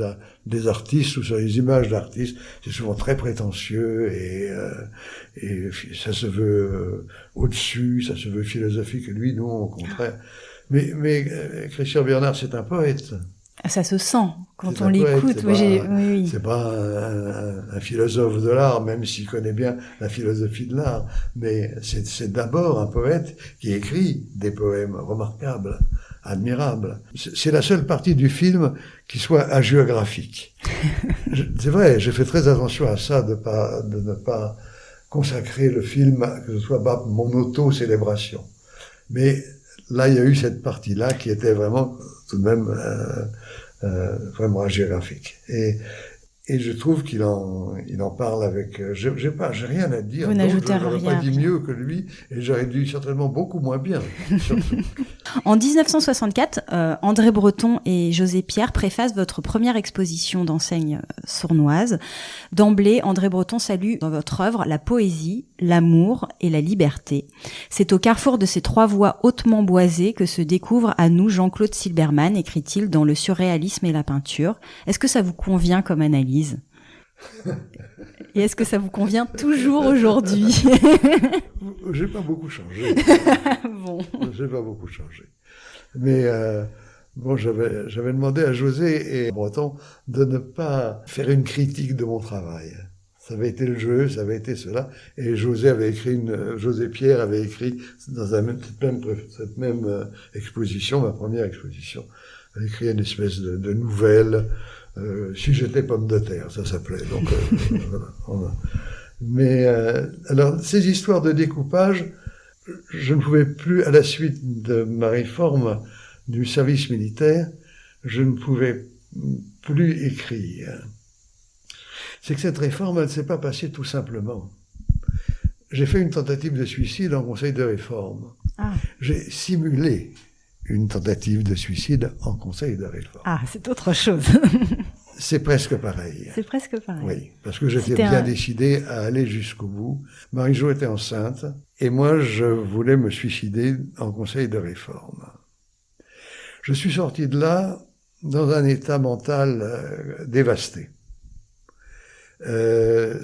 des artistes ou sur les images d'artistes. C'est souvent très prétentieux et ça se veut au-dessus, ça se veut philosophique. Et lui, non, au contraire. Mais Christian Bernard, c'est un poète. Ça se sent quand on l'écoute. Oui. C'est pas un philosophe de l'art, même s'il connaît bien la philosophie de l'art, mais c'est d'abord un poète qui écrit des poèmes remarquables, admirables. C'est la seule partie du film qui soit hagiographique. C'est vrai, j'ai fait très attention à ça, de ne pas consacrer le film, que ce soit pas mon auto-célébration. Mais là, il y a eu cette partie-là qui était vraiment tout de même vraiment hagiographique. Et je trouve qu'il en parle avec... J'ai rien à dire. Vous n'ajoutez rien. J'aurais pas dit mieux que lui, et j'aurais dit certainement beaucoup moins bien, surtout. En 1964, André Breton et José Pierre préfacent votre première exposition d'enseignes sournoises. D'emblée, André Breton salue dans votre œuvre la poésie, l'amour et la liberté. C'est au carrefour de ces trois voies hautement boisées que se découvre à nous Jean-Claude Silbermann, écrit-il dans Le surréalisme et la peinture. Est-ce que ça vous convient comme analyse ? Et est-ce que ça vous convient toujours aujourd'hui? J'ai pas beaucoup changé. Bon. J'ai pas beaucoup changé. Mais bon, j'avais demandé à José et Breton de ne pas faire une critique de mon travail. Ça avait été le jeu, ça avait été cela. Et José Pierre avait écrit dans cette même exposition, ma première exposition, avait écrit une espèce de nouvelle. Si j'étais pomme de terre, ça s'appelait. Donc, voilà. Mais alors, ces histoires de découpage, je ne pouvais plus, à la suite de ma réforme du service militaire, je ne pouvais plus écrire. C'est que cette réforme, elle ne s'est pas passée tout simplement. J'ai fait une tentative de suicide en conseil de réforme. Ah. J'ai simulé une tentative de suicide en conseil de réforme. Ah, c'est autre chose. C'est presque pareil. C'est presque pareil. Oui, parce que j'étais bien décidé à aller jusqu'au bout. Marie-Jo était enceinte, et moi, je voulais me suicider en conseil de réforme. Je suis sorti de là dans un état mental dévasté.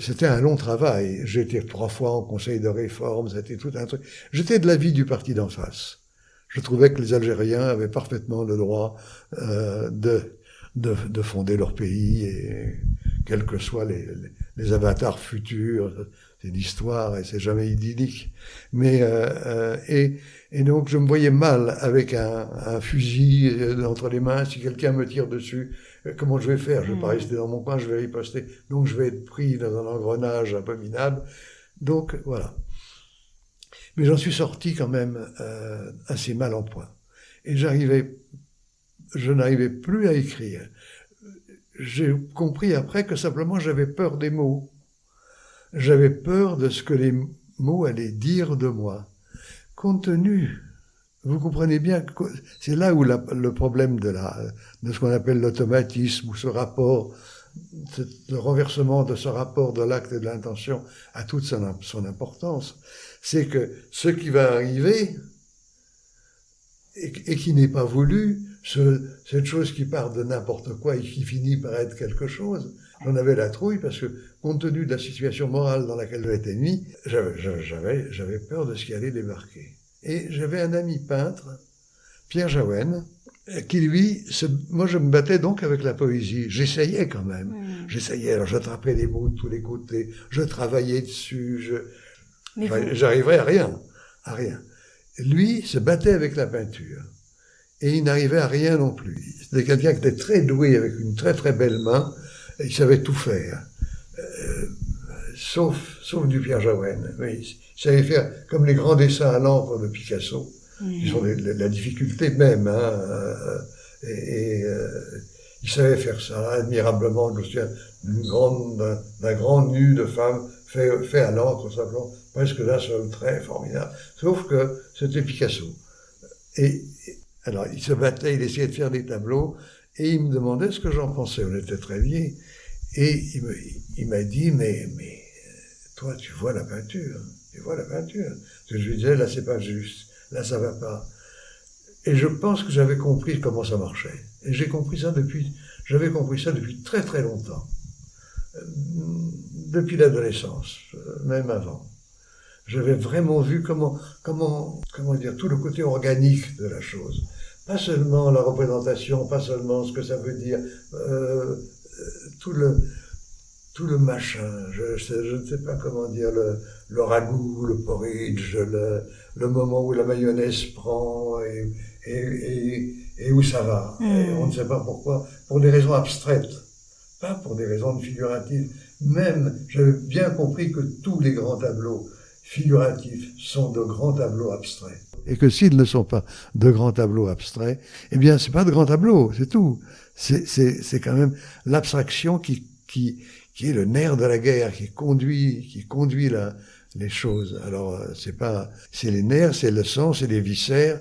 C'était un long travail. J'étais 3 fois en conseil de réforme, c'était tout un truc. J'étais de l'avis du parti d'en face. Je trouvais que les Algériens avaient parfaitement le droit de fonder leur pays, et quels que soient les avatars futurs, c'est l'histoire et c'est jamais idyllique. Mais et donc je me voyais mal avec un fusil entre les mains. Si quelqu'un me tire dessus, comment je vais faire? Je vais pas rester dans mon coin, je vais riposter. Donc je vais être pris dans un engrenage abominable. Donc voilà. Mais j'en suis sorti quand même assez mal en point. Et je n'arrivais plus à écrire. J'ai compris après que simplement j'avais peur des mots. J'avais peur de ce que les mots allaient dire de moi. Compte tenu, vous comprenez bien que c'est là où le problème de ce qu'on appelle l'automatisme, ou ce rapport, le renversement de ce rapport de l'acte et de l'intention a toute son importance. C'est que ce qui va arriver et qui n'est pas voulu, cette chose qui part de n'importe quoi et qui finit par être quelque chose, j'en avais la trouille parce que, compte tenu de la situation morale dans laquelle j'étais mis, j'avais peur de ce qui allait débarquer. Et j'avais un ami peintre, Pierre Jaouen, qui lui, moi je me battais donc avec la poésie. J'essayais quand même. J'essayais, alors j'attrapais les mots de tous les côtés, je travaillais dessus, j'arrivais à rien. Lui se battait avec la peinture. Et il n'arrivait à rien non plus. C'était quelqu'un qui était très doué, avec une très très belle main, et il savait tout faire. Sauf du Pierre Jaouen. Mais il savait faire comme les grands dessins à l'encre de Picasso, qui sont la difficulté même. Il savait faire ça admirablement. Je me souviens d'un grand nu de femme fait à l'encre, simplement, presque d'un seul trait, formidable. Sauf que c'était Picasso. Alors, il se battait, il essayait de faire des tableaux, et il me demandait ce que j'en pensais. On était très vieux. Et il m'a dit, mais toi, tu vois la peinture. Parce que je lui disais, là, c'est pas juste. Là, ça va pas. Et je pense que j'avais compris comment ça marchait. Et j'avais compris ça depuis très très longtemps. Depuis l'adolescence, même avant. J'avais vraiment vu comment dire, tout le côté organique de la chose. Pas seulement la représentation, pas seulement ce que ça veut dire, tout le machin, je ne sais pas comment dire, le ragoût, le porridge, le moment où la mayonnaise prend et où ça va. Et on ne sait pas pourquoi, pour des raisons abstraites, pas pour des raisons figuratives. Même, j'avais bien compris que tous les grands tableaux figuratifs sont de grands tableaux abstraits. Et que s'ils ne sont pas de grands tableaux abstraits, eh bien, c'est pas de grands tableaux, c'est tout. C'est quand même l'abstraction qui est le nerf de la guerre, qui conduit les choses. Alors, c'est les nerfs, c'est le sang, c'est les viscères,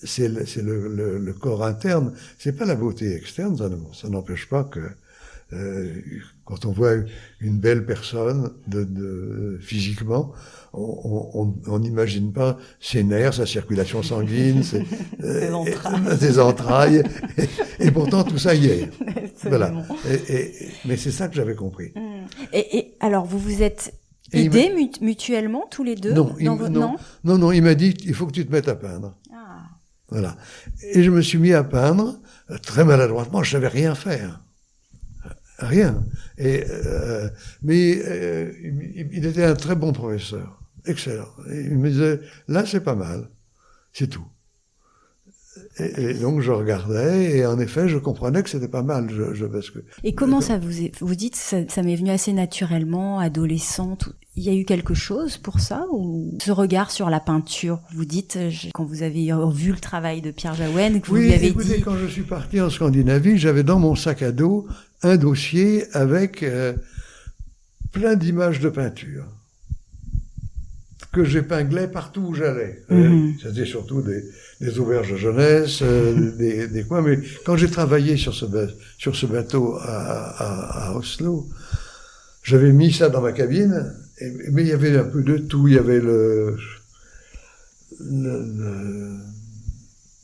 c'est le corps interne. C'est pas la beauté externe, ça n'empêche pas que, quand on voit une belle personne physiquement, on n'imagine pas ses nerfs, sa circulation sanguine, ses entrailles, et pourtant tout ça y est. Voilà. Mais c'est ça que j'avais compris. Et alors vous vous êtes aidés mutuellement tous les deux? Non, il m'a dit il faut que tu te mettes à peindre. Ah. Voilà. Et je me suis mis à peindre très maladroitement. Je savais rien faire. Rien. Mais il était un très bon professeur. Excellent. Il me disait, là, c'est pas mal. C'est tout. Et donc, je regardais, et en effet, je comprenais que c'était pas mal. Parce que, et comment ça vous dites, ça m'est venu assez naturellement, adolescente. Il y a eu quelque chose pour ça, ou ce regard sur la peinture? Vous dites, quand vous avez vu le travail de Pierre Jaouen, que vous lui avez dit... Quand je suis parti en Scandinavie, j'avais dans mon sac à dos un dossier avec plein d'images de peinture que j'épinglais partout où j'allais. C'était surtout des auberges de jeunesse, des coins. Mais quand j'ai travaillé sur ce bateau à Oslo, j'avais mis ça dans ma cabine, mais il y avait un peu de tout. Il y avait le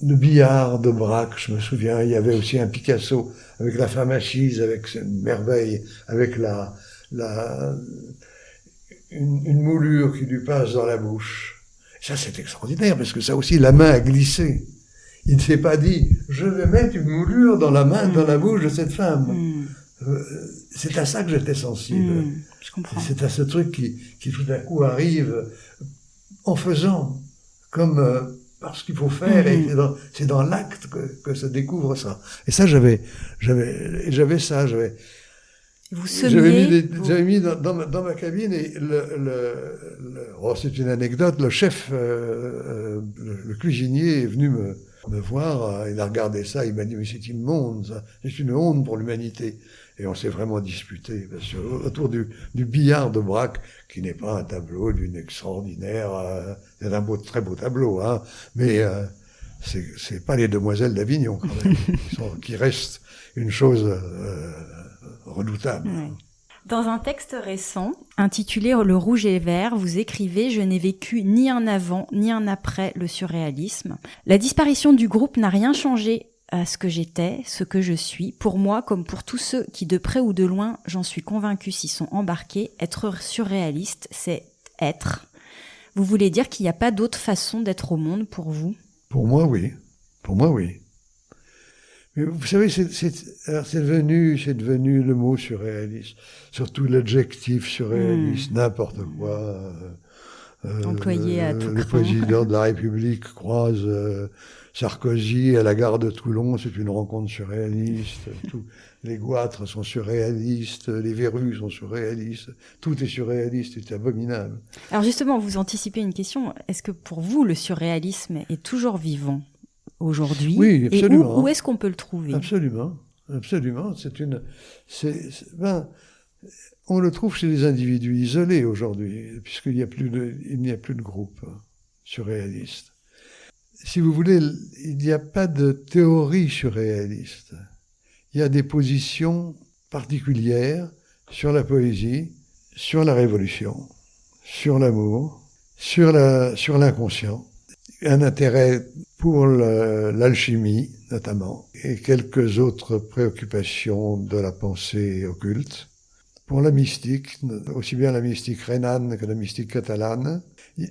billard de Braque, je me souviens. Il y avait aussi un Picasso avec la femme assise, avec une merveille, avec une moulure qui lui passe dans la bouche. Ça, c'est extraordinaire, parce que ça aussi, la main a glissé. Il ne s'est pas dit, je vais mettre une moulure dans la main, dans la bouche de cette femme. C'est à ça que j'étais sensible. je comprends. C'est à ce truc qui tout à coup arrive en faisant, comme parce qu'il faut faire, et c'est dans l'acte que se découvre ça. Et ça, j'avais ça. Vous semiez... J'avais mis dans ma cabine, et c'est une anecdote, le chef, le cuisinier est venu me voir, il a regardé ça, il m'a dit, mais c'est immonde, ça. C'est une honte pour l'humanité. Et on s'est vraiment disputé, parce que autour du billard de Braque, qui n'est pas un tableau d'une extraordinaire, c'est un très beau tableau, hein, mais c'est pas les Demoiselles d'Avignon, quand même, qui restent une chose redoutable. Oui. Dans un texte récent, intitulé « Le rouge et vert », vous écrivez « Je n'ai vécu ni un avant, ni un après le surréalisme. La disparition du groupe n'a rien changé à ce que j'étais, ce que je suis. Pour moi, comme pour tous ceux qui, de près ou de loin, j'en suis convaincu, s'y sont embarqués, être surréaliste, c'est être. » Vous voulez dire qu'il n'y a pas d'autre façon d'être au monde pour vous ? Pour moi, oui. Pour moi, oui. Mais vous savez, c'est devenu le mot surréaliste. Surtout l'adjectif surréaliste, n'importe quoi. Employé à tout Le président de la République croise Sarkozy à la gare de Toulon, c'est une rencontre surréaliste. Les goitres sont surréalistes, les verrues sont surréalistes. Tout est surréaliste, c'est abominable. Alors justement, vous anticipez une question. Est-ce que pour vous, le surréalisme est toujours vivant aujourd'hui ? Oui, absolument. Et où est-ce qu'on peut le trouver ? Absolument, absolument. On le trouve chez les individus isolés aujourd'hui, puisqu'il n'y a plus de groupe surréaliste. Si vous voulez, il n'y a pas de théorie surréaliste. Il y a des positions particulières sur la poésie, sur la révolution, sur l'amour, sur l'inconscient. Un intérêt pour l'alchimie, notamment, et quelques autres préoccupations de la pensée occulte. Pour la mystique, aussi bien la mystique rhénane que la mystique catalane.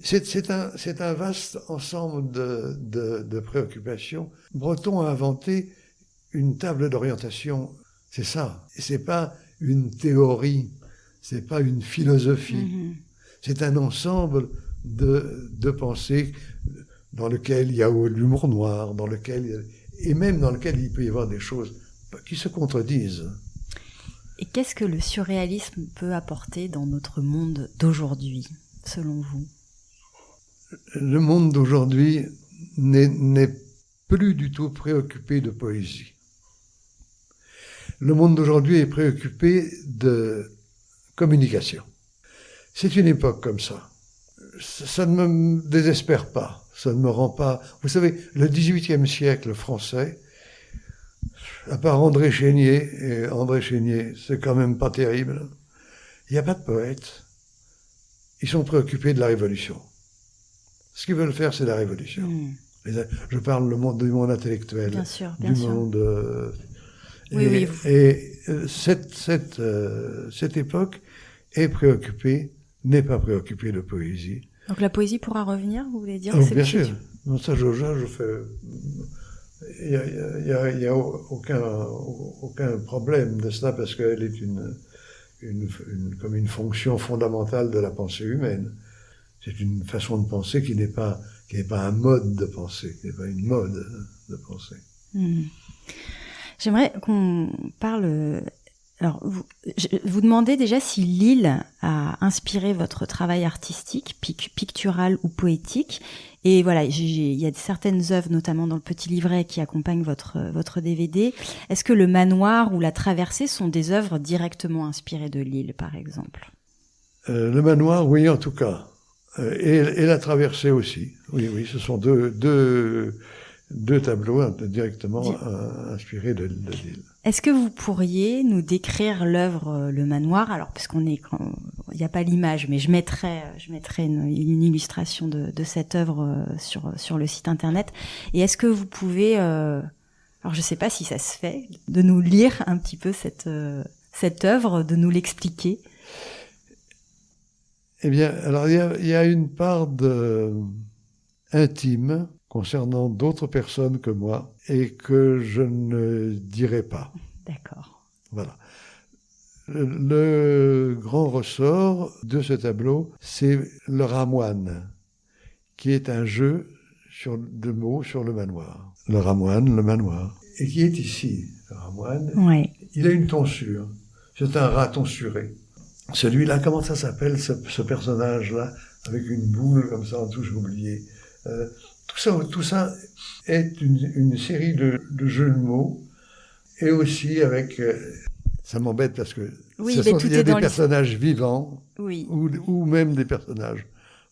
C'est un vaste ensemble de préoccupations. Breton a inventé une table d'orientation, c'est ça. C'est pas une théorie, c'est pas une philosophie. C'est un ensemble de pensées dans lequel il y a l'humour noir, et même dans lequel il peut y avoir des choses qui se contredisent. Et qu'est-ce que le surréalisme peut apporter dans notre monde d'aujourd'hui, selon vous ? Le monde d'aujourd'hui n'est plus du tout préoccupé de poésie. Le monde d'aujourd'hui est préoccupé de communication. C'est une époque comme ça. Ça ne me désespère pas, ça ne me rend pas... Vous savez, le XVIIIe siècle français, à part André Chénier, et André Chénier, c'est quand même pas terrible, il n'y a pas de poètes. Ils sont préoccupés de la Révolution. Ce qu'ils veulent faire, c'est la Révolution. Je parle du monde intellectuel, bien sûr. monde... Oui. Cette époque n'est pas préoccupée de poésie. Donc la poésie pourra revenir, vous voulez dire ? Bien sûr. Non, ça, je fais... Il y a aucun problème de cela, parce qu'elle est comme une fonction fondamentale de la pensée humaine. C'est une façon de penser qui n'est pas un mode de pensée, qui n'est pas une mode de pensée. J'aimerais qu'on parle... Alors, vous demandez déjà si l'île a inspiré votre travail artistique, pictural ou poétique. Et voilà, il y a certaines œuvres, notamment dans le petit livret qui accompagne votre DVD. Est-ce que le manoir ou la traversée sont des œuvres directement inspirées de l'île, par exemple ? Le manoir, oui, en tout cas. Et la traversée aussi. Oui, ce sont deux tableaux directement inspirés de l'île. Est-ce que vous pourriez nous décrire l'œuvre Le Manoir ? Alors, parce il n'y a pas l'image, mais je mettrai une illustration de cette œuvre sur le site internet. Et est-ce que vous pouvez, alors je ne sais pas si ça se fait, de nous lire un petit peu cette œuvre, de nous l'expliquer ? Eh bien, alors il y a une part intime concernant d'autres personnes que moi, et que je ne dirai pas. D'accord. Voilà. Le grand ressort de ce tableau, c'est le ramoine, qui est un jeu de mots sur le manoir. Le ramoine, le manoir. Et qui est ici, le ramoine. Ouais. Il a une tonsure. C'est un rat tonsuré. Celui-là, comment ça s'appelle, ce personnage-là, avec une boule comme ça en dessous, j'ai oublié. Tout ça est une série de jeux de mots, et aussi avec... ça m'embête parce que oui, il y a des personnages vivants, oui. ou même des personnages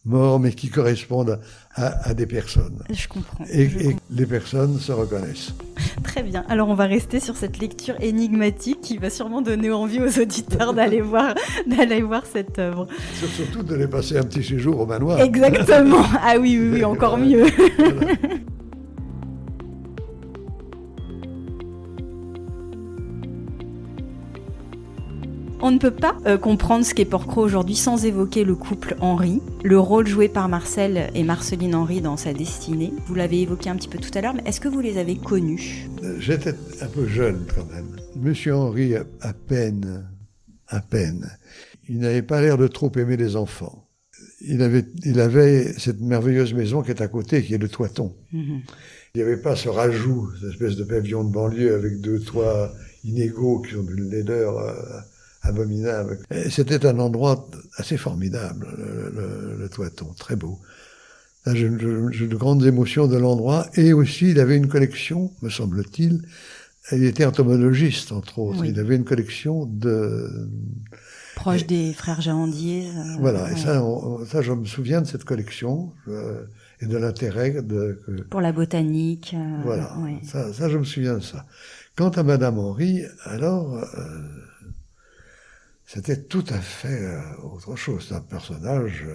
morts, mais qui correspondent à des personnes. Je comprends. Et les personnes se reconnaissent. Très bien. Alors, on va rester sur cette lecture énigmatique qui va sûrement donner envie aux auditeurs d'aller voir cette œuvre. Surtout de les passer un petit séjour au manoir. Exactement. Ah oui, encore mieux. Voilà. On ne peut pas comprendre ce qu'est Porquerolles aujourd'hui sans évoquer le couple Henry, le rôle joué par Marcel et Marceline Henry dans sa destinée. Vous l'avez évoqué un petit peu tout à l'heure, mais est-ce que vous les avez connus ? J'étais un peu jeune quand même. Monsieur Henry, à peine. Il n'avait pas l'air de trop aimer les enfants. Il avait cette merveilleuse maison qui est à côté, qui est le Toiton. Mm-hmm. Il n'y avait pas ce rajout, cette espèce de pavillon de banlieue avec 2 toits inégaux qui ont d'une laideur... abominable. Et c'était un endroit assez formidable, le Toiton, très beau. Là, j'ai de grandes émotions de l'endroit, et aussi il avait une collection, me semble-t-il, il était entomologiste, entre autres, oui. Il avait une collection de... Proche des frères Jahandier. Voilà, ouais. Et ça, je me souviens de cette collection, et de l'intérêt pour la botanique. Voilà, ouais. ça, je me souviens de ça. Quant à Madame Henry, alors... c'était tout à fait autre chose. C'est un personnage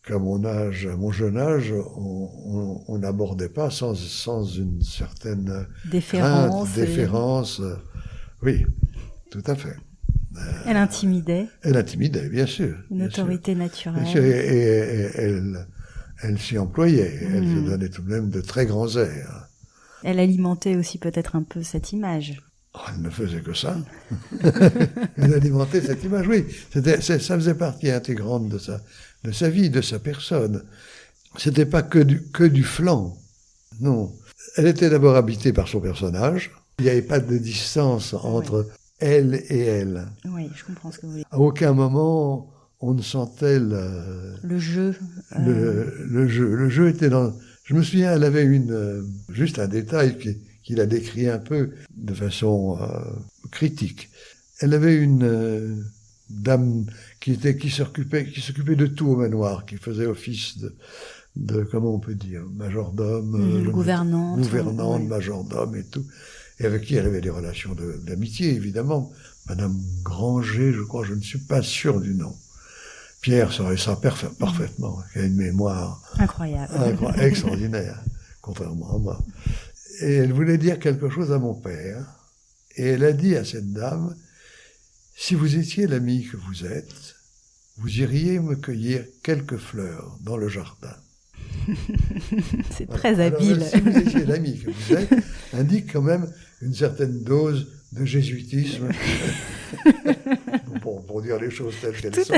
qu'à mon jeune âge, on n'abordait pas sans une certaine déférence. Oui, tout à fait. Elle intimidait. Elle intimidait, bien sûr. Une autorité naturelle. Bien sûr, et elle s'y employait. Elle se donnait tout de même de très grands airs. Elle alimentait aussi peut-être un peu cette image. Oh, elle ne faisait que ça. Elle alimentait cette image, oui. Ça faisait partie intégrante de sa vie, de sa personne. C'était pas que du flanc. Non. Elle était d'abord habitée par son personnage. Il n'y avait pas de distance entre elle et elle. Oui, je comprends ce que vous voulez dire. À aucun moment, on ne sentait le jeu. Le jeu. Le jeu était dans... Je me souviens, elle avait juste un détail qu'il a décrit un peu de façon critique. Elle avait une dame qui s'occupait de tout au manoir, qui faisait office de comment on peut dire, majordome, gouvernante, majordome et tout, et avec qui elle avait des relations d'amitié, évidemment. Madame Granger, je crois, je ne suis pas sûr du nom. Pierre saurait ça parfaitement, qui a une mémoire incroyable, extraordinaire, contrairement à moi. Et elle voulait dire quelque chose à mon père, et elle a dit à cette dame, si vous étiez l'ami que vous êtes, vous iriez me cueillir quelques fleurs dans le jardin. C'est très habile. Alors, si vous étiez l'ami que vous êtes, indique quand même une certaine dose de jésuitisme, pour dire les choses telles qu'elles sont,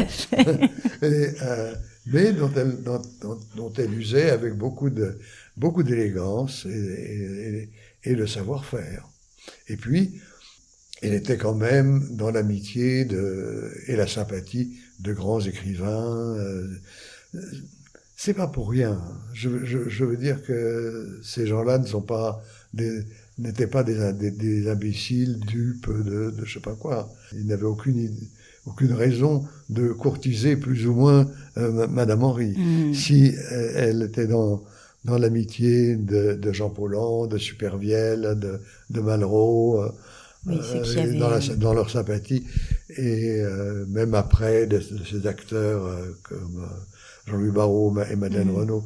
mais dont elle usait avec beaucoup d'élégance et de savoir-faire. Et puis, elle était quand même dans l'amitié et la sympathie de grands écrivains. C'est pas pour rien. Je veux dire que ces gens-là n'étaient pas des imbéciles, dupes de je sais pas quoi. Ils n'avaient aucune raison de courtiser plus ou moins Madame Henry. Si elle était dans l'amitié de Jean Paulhan, de Supervielle, de Malraux, dans leur sympathie, et même après de ces acteurs comme Jean-Louis Barrault et Madeleine Renaud.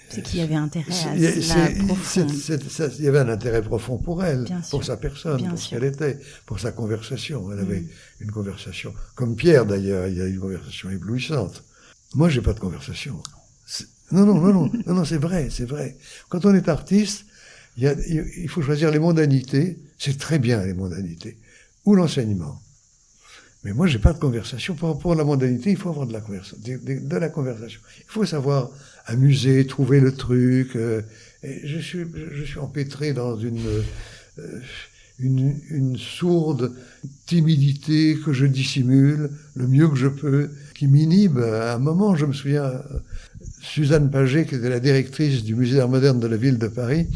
C'est qu'il y avait intérêt à cela profond. Il y avait un intérêt profond pour elle, bien pour sûr, sa personne, pour sûr. ce qu'elle était, pour sa conversation. Elle avait une conversation, comme Pierre d'ailleurs, il y a une conversation éblouissante. Moi, j'ai pas de conversation. Non, c'est vrai. Quand on est artiste, il faut choisir les mondanités. C'est très bien les mondanités, ou l'enseignement. Mais moi, j'ai pas de conversation. Pour la mondanité, il faut avoir de la conversation. De la conversation. Il faut savoir amuser, trouver le truc. Et je suis empêtré dans une sourde timidité que je dissimule le mieux que je peux, qui m'inhibe. À un moment, je me souviens, Suzanne Paget, qui était la directrice du musée d'art moderne de la ville de Paris,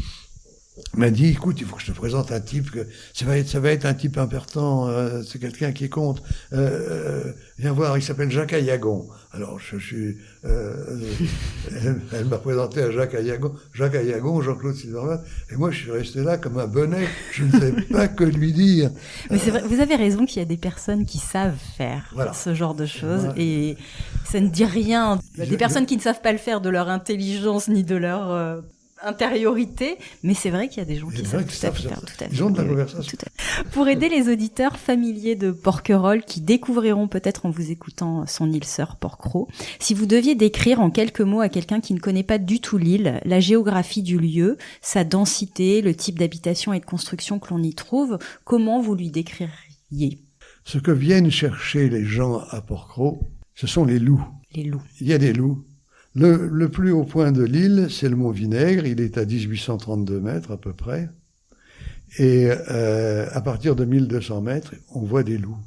m'a dit, écoute, il faut que je te présente un type, que ça va être un type important, c'est quelqu'un qui compte, viens voir, il s'appelle Jacques Ayagon. Alors, elle m'a présenté à Jacques Ayagon, Jean-Claude Silverman, et moi, je suis resté là comme un bonnet, je ne sais pas que lui dire. Mais c'est vrai, vous avez raison qu'il y a des personnes qui savent faire ce genre de choses, et ça ne dit rien. Des personnes qui ne savent pas le faire de leur intelligence, ni de leur intériorité, mais c'est vrai qu'il y a des gens qui savent tout à fait faire. Ils ont de la conversation. Pour aider les auditeurs familiers de Porquerolles qui découvriront peut-être en vous écoutant son île sœur Porquerolles, si vous deviez décrire en quelques mots à quelqu'un qui ne connaît pas du tout l'île, la géographie du lieu, sa densité, le type d'habitation et de construction que l'on y trouve, comment vous lui décririez? Ce que viennent chercher les gens à Porquerolles, ce sont les loups. Les loups. Il y a des loups. Le plus haut point de l'île, c'est le mont Vinaigre. Il est à 1832 mètres à peu près. Et à partir de 1200 mètres, on voit des loups.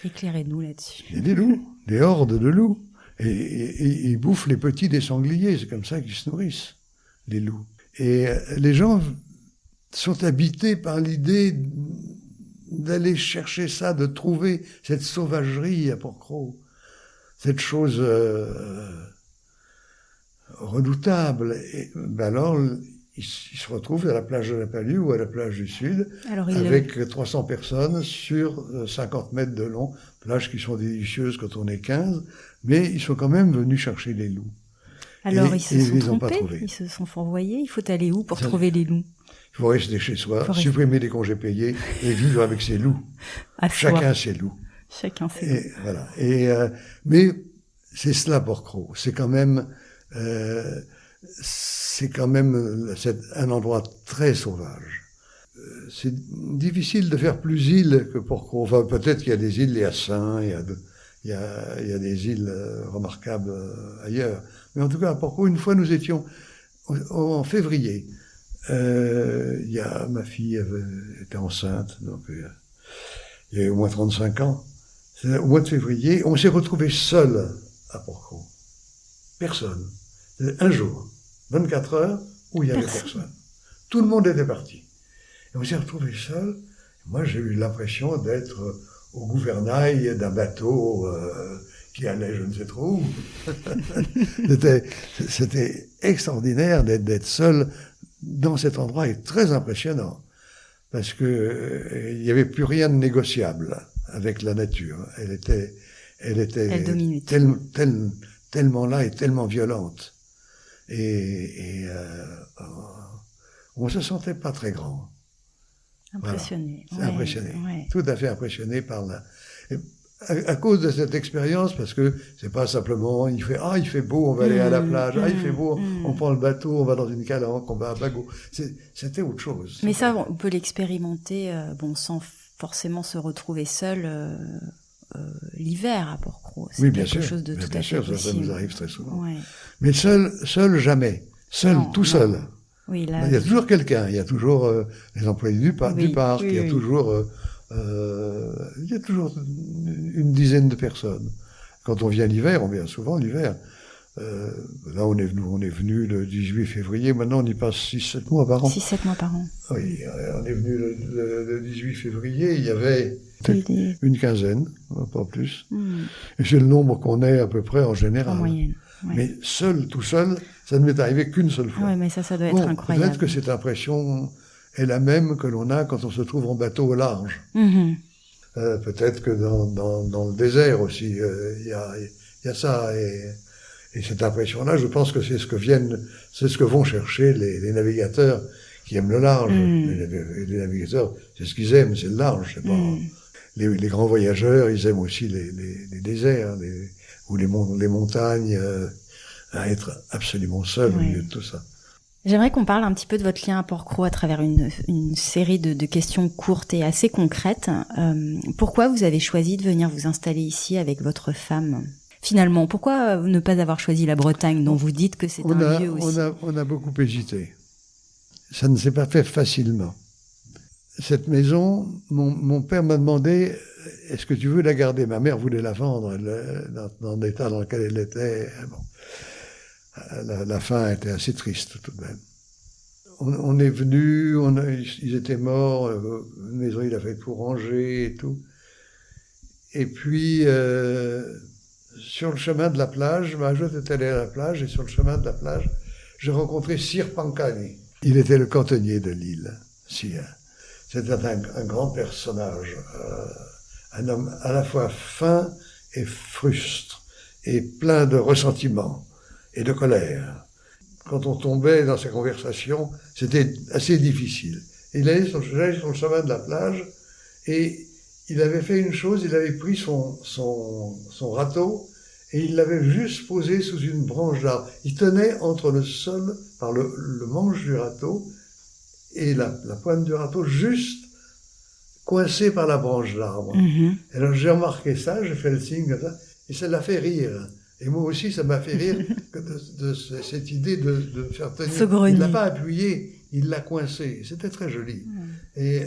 Éclairez-nous là-dessus. Il y a des loups, des hordes de loups. Et ils bouffent les petits des sangliers. C'est comme ça qu'ils se nourrissent, les loups. Et les gens sont habités par l'idée d'aller chercher ça, de trouver cette sauvagerie à Porquerolles. Cette chose redoutable. Et alors, ils se retrouvent à la plage de la Palue ou à la plage du Sud, avec 300 personnes sur 50 mètres de long, plages qui sont délicieuses quand on est 15, mais ils sont quand même venus chercher les loups. Alors, ils se sont trompés, ils se sont fourvoyés. Il faut aller où pour trouver les loups? Il faut rester chez soi, supprimer les congés payés et vivre avec ses loups. Chacun ses loups. Chacun ses loups. Et voilà. Mais c'est cela, Porquerolles. C'est quand même un endroit très sauvage. C'est difficile de faire plus îles que Porquerolles. Enfin, peut-être qu'il y a des îles, il y a Saint, il y a des îles remarquables ailleurs. Mais en tout cas, à Porquerolles, une fois, nous étions en février. Ma fille était enceinte, donc il y avait au moins 35 ans. Au mois de février, on s'est retrouvés seuls à Porquerolles. Personne. Un jour, 24 heures, où il y avait personne. Tout le monde était parti. Et on s'est retrouvés seuls. Moi, j'ai eu l'impression d'être au gouvernail d'un bateau qui allait je ne sais trop où. C'était extraordinaire d'être seul dans cet endroit et très impressionnant. Parce que il n'y avait plus rien de négociable avec la nature. Elle était tellement là et tellement violente. Et on se sentait pas très grand. Impressionné. Voilà. Impressionné. Ouais. Tout à fait impressionné par à cause de cette expérience, parce que c'est pas simplement, il fait beau, on va aller à la plage, il fait beau, on prend le bateau, on va dans une calanque, on va à Bagot. C'était autre chose. Mais ça, on peut l'expérimenter, sans forcément se retrouver seul, l'hiver à Porquerolles. C'est oui, bien quelque sûr. chose de tout à fait possible. Ça nous arrive très souvent. Ouais. Mais seul jamais. Seul. Oui, là, il y a toujours quelqu'un. Il y a toujours les employés du parc. Il y a toujours une dizaine de personnes. Quand on vient l'hiver, on vient souvent l'hiver. Là, on est venu le 18 février. Maintenant, on y passe 6-7 mois par an. 6-7 mois par an. Oui, on est venu le 18 février. Il y avait une quinzaine, pas plus. Et c'est le nombre qu'on est à peu près en général. En moyenne. Ouais. Mais tout seul, ça ne m'est arrivé qu'une seule fois. Oui, mais ça doit être incroyable. Peut-être que cette impression est la même que l'on a quand on se trouve en bateau au large. Peut-être que dans le désert aussi, il y a ça. Et cette impression-là, je pense que c'est ce que vont chercher les navigateurs qui aiment le large. Les navigateurs, c'est ce qu'ils aiment, c'est le large. C'est pas les grands voyageurs, ils aiment aussi les déserts, ou les montagnes, à être absolument seuls au milieu de tout ça. J'aimerais qu'on parle un petit peu de votre lien à Port-Cros à travers une série de questions courtes et assez concrètes. Pourquoi vous avez choisi de venir vous installer ici avec votre femme ? Finalement, pourquoi ne pas avoir choisi la Bretagne, dont vous dites que c'est un lieu aussi ? On a beaucoup hésité. Ça ne s'est pas fait facilement. Cette maison, mon père m'a demandé, est-ce que tu veux la garder ? Ma mère voulait la vendre dans l'état dans lequel elle était. Bon. La fin était assez triste tout de même. On est venu, ils étaient morts, la maison il a fait pour ranger et tout. Et puis, sur le chemin de la plage, je était allé à la plage, et sur le chemin de la plage, j'ai rencontré Sir Pancani. Il était le cantonnier de l'île, Sir. C'était un grand personnage, un homme à la fois fin et frustre, et plein de ressentiment et de colère. Quand on tombait dans sa conversation, c'était assez difficile. J'allais sur le chemin de la plage, et il avait fait une chose, il avait pris son râteau, et il l'avait juste posé sous une branche d'arbre. Il tenait entre le sol, par le manche du râteau, et la pointe du râteau, juste coincée par la branche d'arbre. Mm-hmm. Alors j'ai remarqué ça, j'ai fait le signe comme ça, et ça l'a fait rire. Et moi aussi, ça m'a fait rire de cette idée de faire tenir. Il ne l'a pas appuyé, il l'a coincé. C'était très joli. Et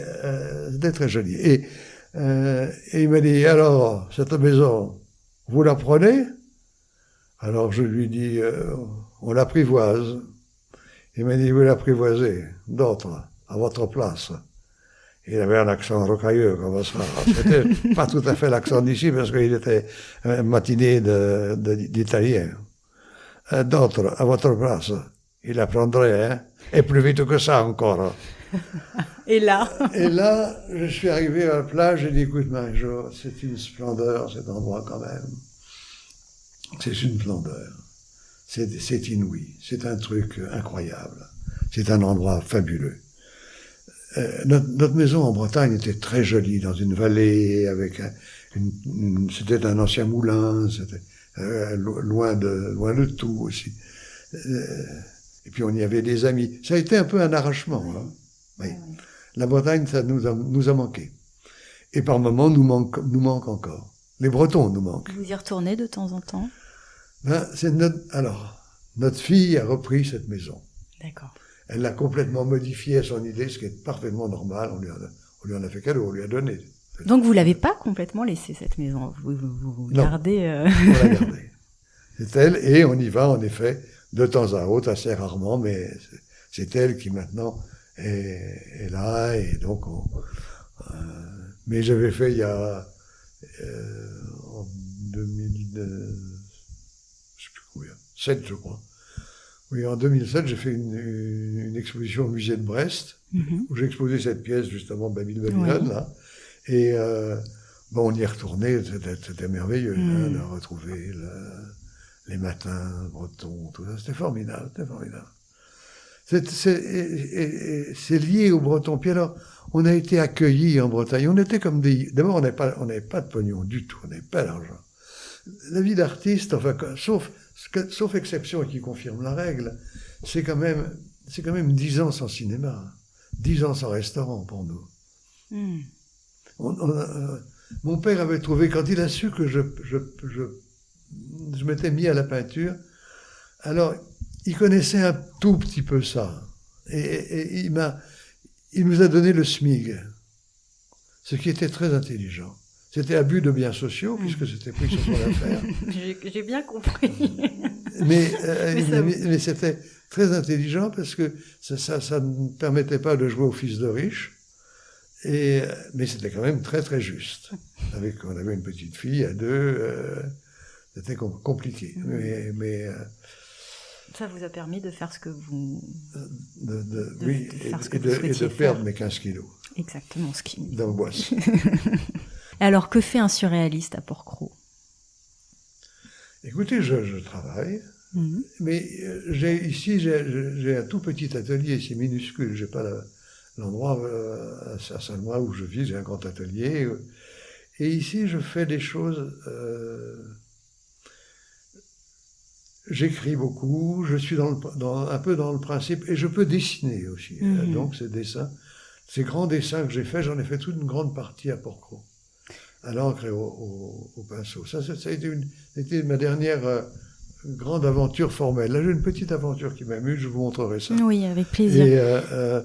c'était très joli. Et il m'a dit, alors, cette maison, vous la prenez ? Alors je lui dis, on l'apprivoise. Il m'a dit, vous l'apprivoisez, d'autres, à votre place. Il avait un accent rocailleux, comme ça. C'était pas tout à fait l'accent d'ici, parce qu'il était matiné d'italien. D'autres, à votre place, il apprendrait, hein, et plus vite que ça encore. Et là, je suis arrivé à la plage, j'ai dit, écoute, Marie-Jo, c'est une splendeur, cet endroit, quand même. C'est une splendeur. C'est inouï. C'est un truc incroyable. C'est un endroit fabuleux. Notre maison en Bretagne était très jolie, dans une vallée, avec c'était un ancien moulin, c'était loin de tout aussi. Et puis on y avait des amis. Ça a été un peu un arrachement. Hein. Oui. La Bretagne, ça nous a manqué. Et par moments, nous manque encore. Les Bretons nous manquent. Vous y retournez de temps en temps ? Notre fille a repris cette maison. D'accord. Elle l'a complètement modifiée à son idée, ce qui est parfaitement normal. On lui en a fait cadeau, on lui a donné. Donc vous l'avez pas complètement laissée, cette maison. Vous gardez. On l'a gardée. C'est elle, et on y va en effet de temps à autre, assez rarement, mais c'est elle qui maintenant est là, et donc mais j'avais fait il y a en 2007, je crois. Oui, en 2007, j'ai fait une exposition au musée de Brest, où j'ai exposé cette pièce, justement, Babylone, là. Et on y est retourné, c'était merveilleux, hein, de retrouver les matins bretons, tout ça. C'était formidable. C'est lié aux Bretons. Puis alors, on a été accueillis en Bretagne. On était comme des... D'abord, on n'avait pas de pognon du tout, on n'avait pas d'argent. La vie d'artiste, enfin, sauf exception qui confirme la règle, c'est quand même 10 ans sans cinéma, 10 ans sans restaurant pour nous. Mon père avait trouvé, quand il a su que je m'étais mis à la peinture, alors il connaissait un tout petit peu ça, et il nous a donné le SMIG, ce qui était très intelligent. C'était abus de biens sociaux, puisque c'était pris sur son affaire. J'ai bien compris. Mais c'était très intelligent, parce que ça ne permettait pas de jouer au fils de riche, mais c'était quand même très très juste. On avait une petite fille à deux, c'était compliqué. Mais ça vous a permis de faire ce que vous... Oui, et de perdre mes 15 kilos. Exactement, ce qui... D'angoisse. Alors, que fait un surréaliste à Port-Cros ? Écoutez, je travaille, mais j'ai un tout petit atelier, c'est minuscule, j'ai pas l'endroit à Salmois où je vis, j'ai un grand atelier, et ici je fais des choses... j'écris beaucoup, je suis un peu dans le principe, et je peux dessiner aussi. Donc ces grands dessins que j'ai faits, j'en ai fait toute une grande partie à Porquerolles, à l'encre et au pinceau. Ça a été ma dernière grande aventure formelle. Là, j'ai une petite aventure qui m'amuse, je vous montrerai ça. Oui, avec plaisir. Et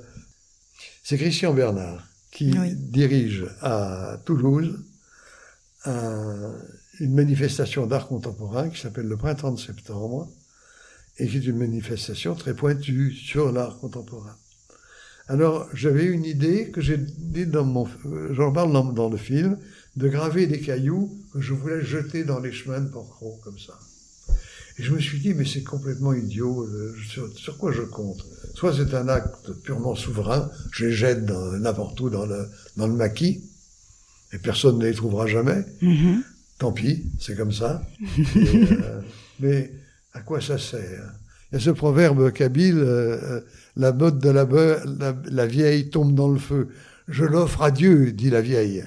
c'est Christian Bernard qui dirige à Toulouse une manifestation d'art contemporain qui s'appelle le Printemps de septembre et qui est une manifestation très pointue sur l'art contemporain. Alors, j'avais une idée que j'ai dit j'en parle dans le film, de graver des cailloux que je voulais jeter dans les chemins de Porquerolles, comme ça. Et je me suis dit, mais c'est complètement idiot, sur quoi je compte? Soit c'est un acte purement souverain, je les jette n'importe où dans le maquis, et personne ne les trouvera jamais. Tant pis, c'est comme ça. Mais à quoi ça sert? Il y a ce proverbe kabyle, la botte de la vieille tombe dans le feu. Je l'offre à Dieu, dit la vieille.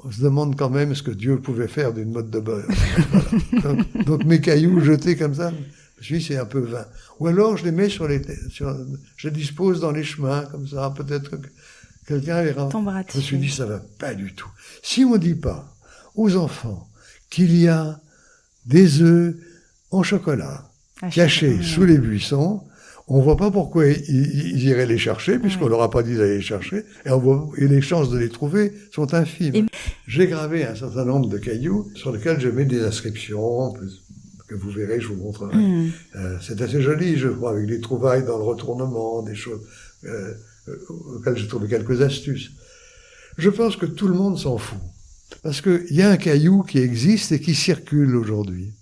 On se demande quand même ce que Dieu pouvait faire d'une motte de beurre. Voilà. Donc mes cailloux jetés comme ça, je me suis dit, c'est un peu vain. Ou alors je les mets je les dispose dans les chemins, comme ça, peut-être que quelqu'un les rend. Je me suis dit, ça va pas du tout. Si on ne dit pas aux enfants qu'il y a des œufs en chocolat cachés sous les buissons, on ne voit pas pourquoi ils iraient les chercher, puisqu'on leur a pas dit d'aller les chercher, et les chances de les trouver sont infimes. J'ai gravé un certain nombre de cailloux sur lesquels je mets des inscriptions, que vous verrez, je vous montrerai. C'est assez joli, je crois, avec des trouvailles dans le retournement, des choses auxquelles j'ai trouvé quelques astuces. Je pense que tout le monde s'en fout, parce qu'il y a un caillou qui existe et qui circule aujourd'hui.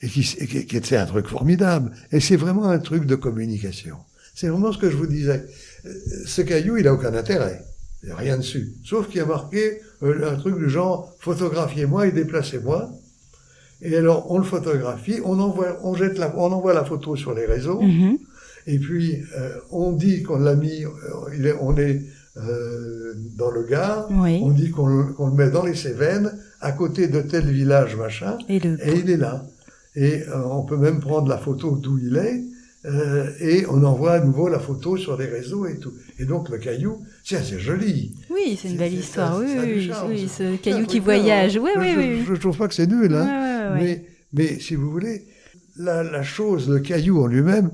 Et qui était un truc formidable. Et c'est vraiment un truc de communication. C'est vraiment ce que je vous disais. Ce caillou, il a aucun intérêt. Il n'y a rien dessus. Sauf qu'il y a marqué un truc du genre, photographiez-moi et déplacez-moi. Et alors, on le photographie, on envoie la photo sur les réseaux. Et puis, on dit qu'on l'a mis, on est dans le Gard. On dit qu'on le met dans les Cévennes, à côté de tel village, machin. Et il est là. Et on peut même prendre la photo d'où il est, et on envoie à nouveau la photo sur les réseaux et tout. Et donc le caillou, c'est assez joli. Oui, c'est une belle histoire. Oui, ce caillou qui voyage. Je trouve pas que c'est nul, hein. Mais si vous voulez, la chose, le caillou en lui-même,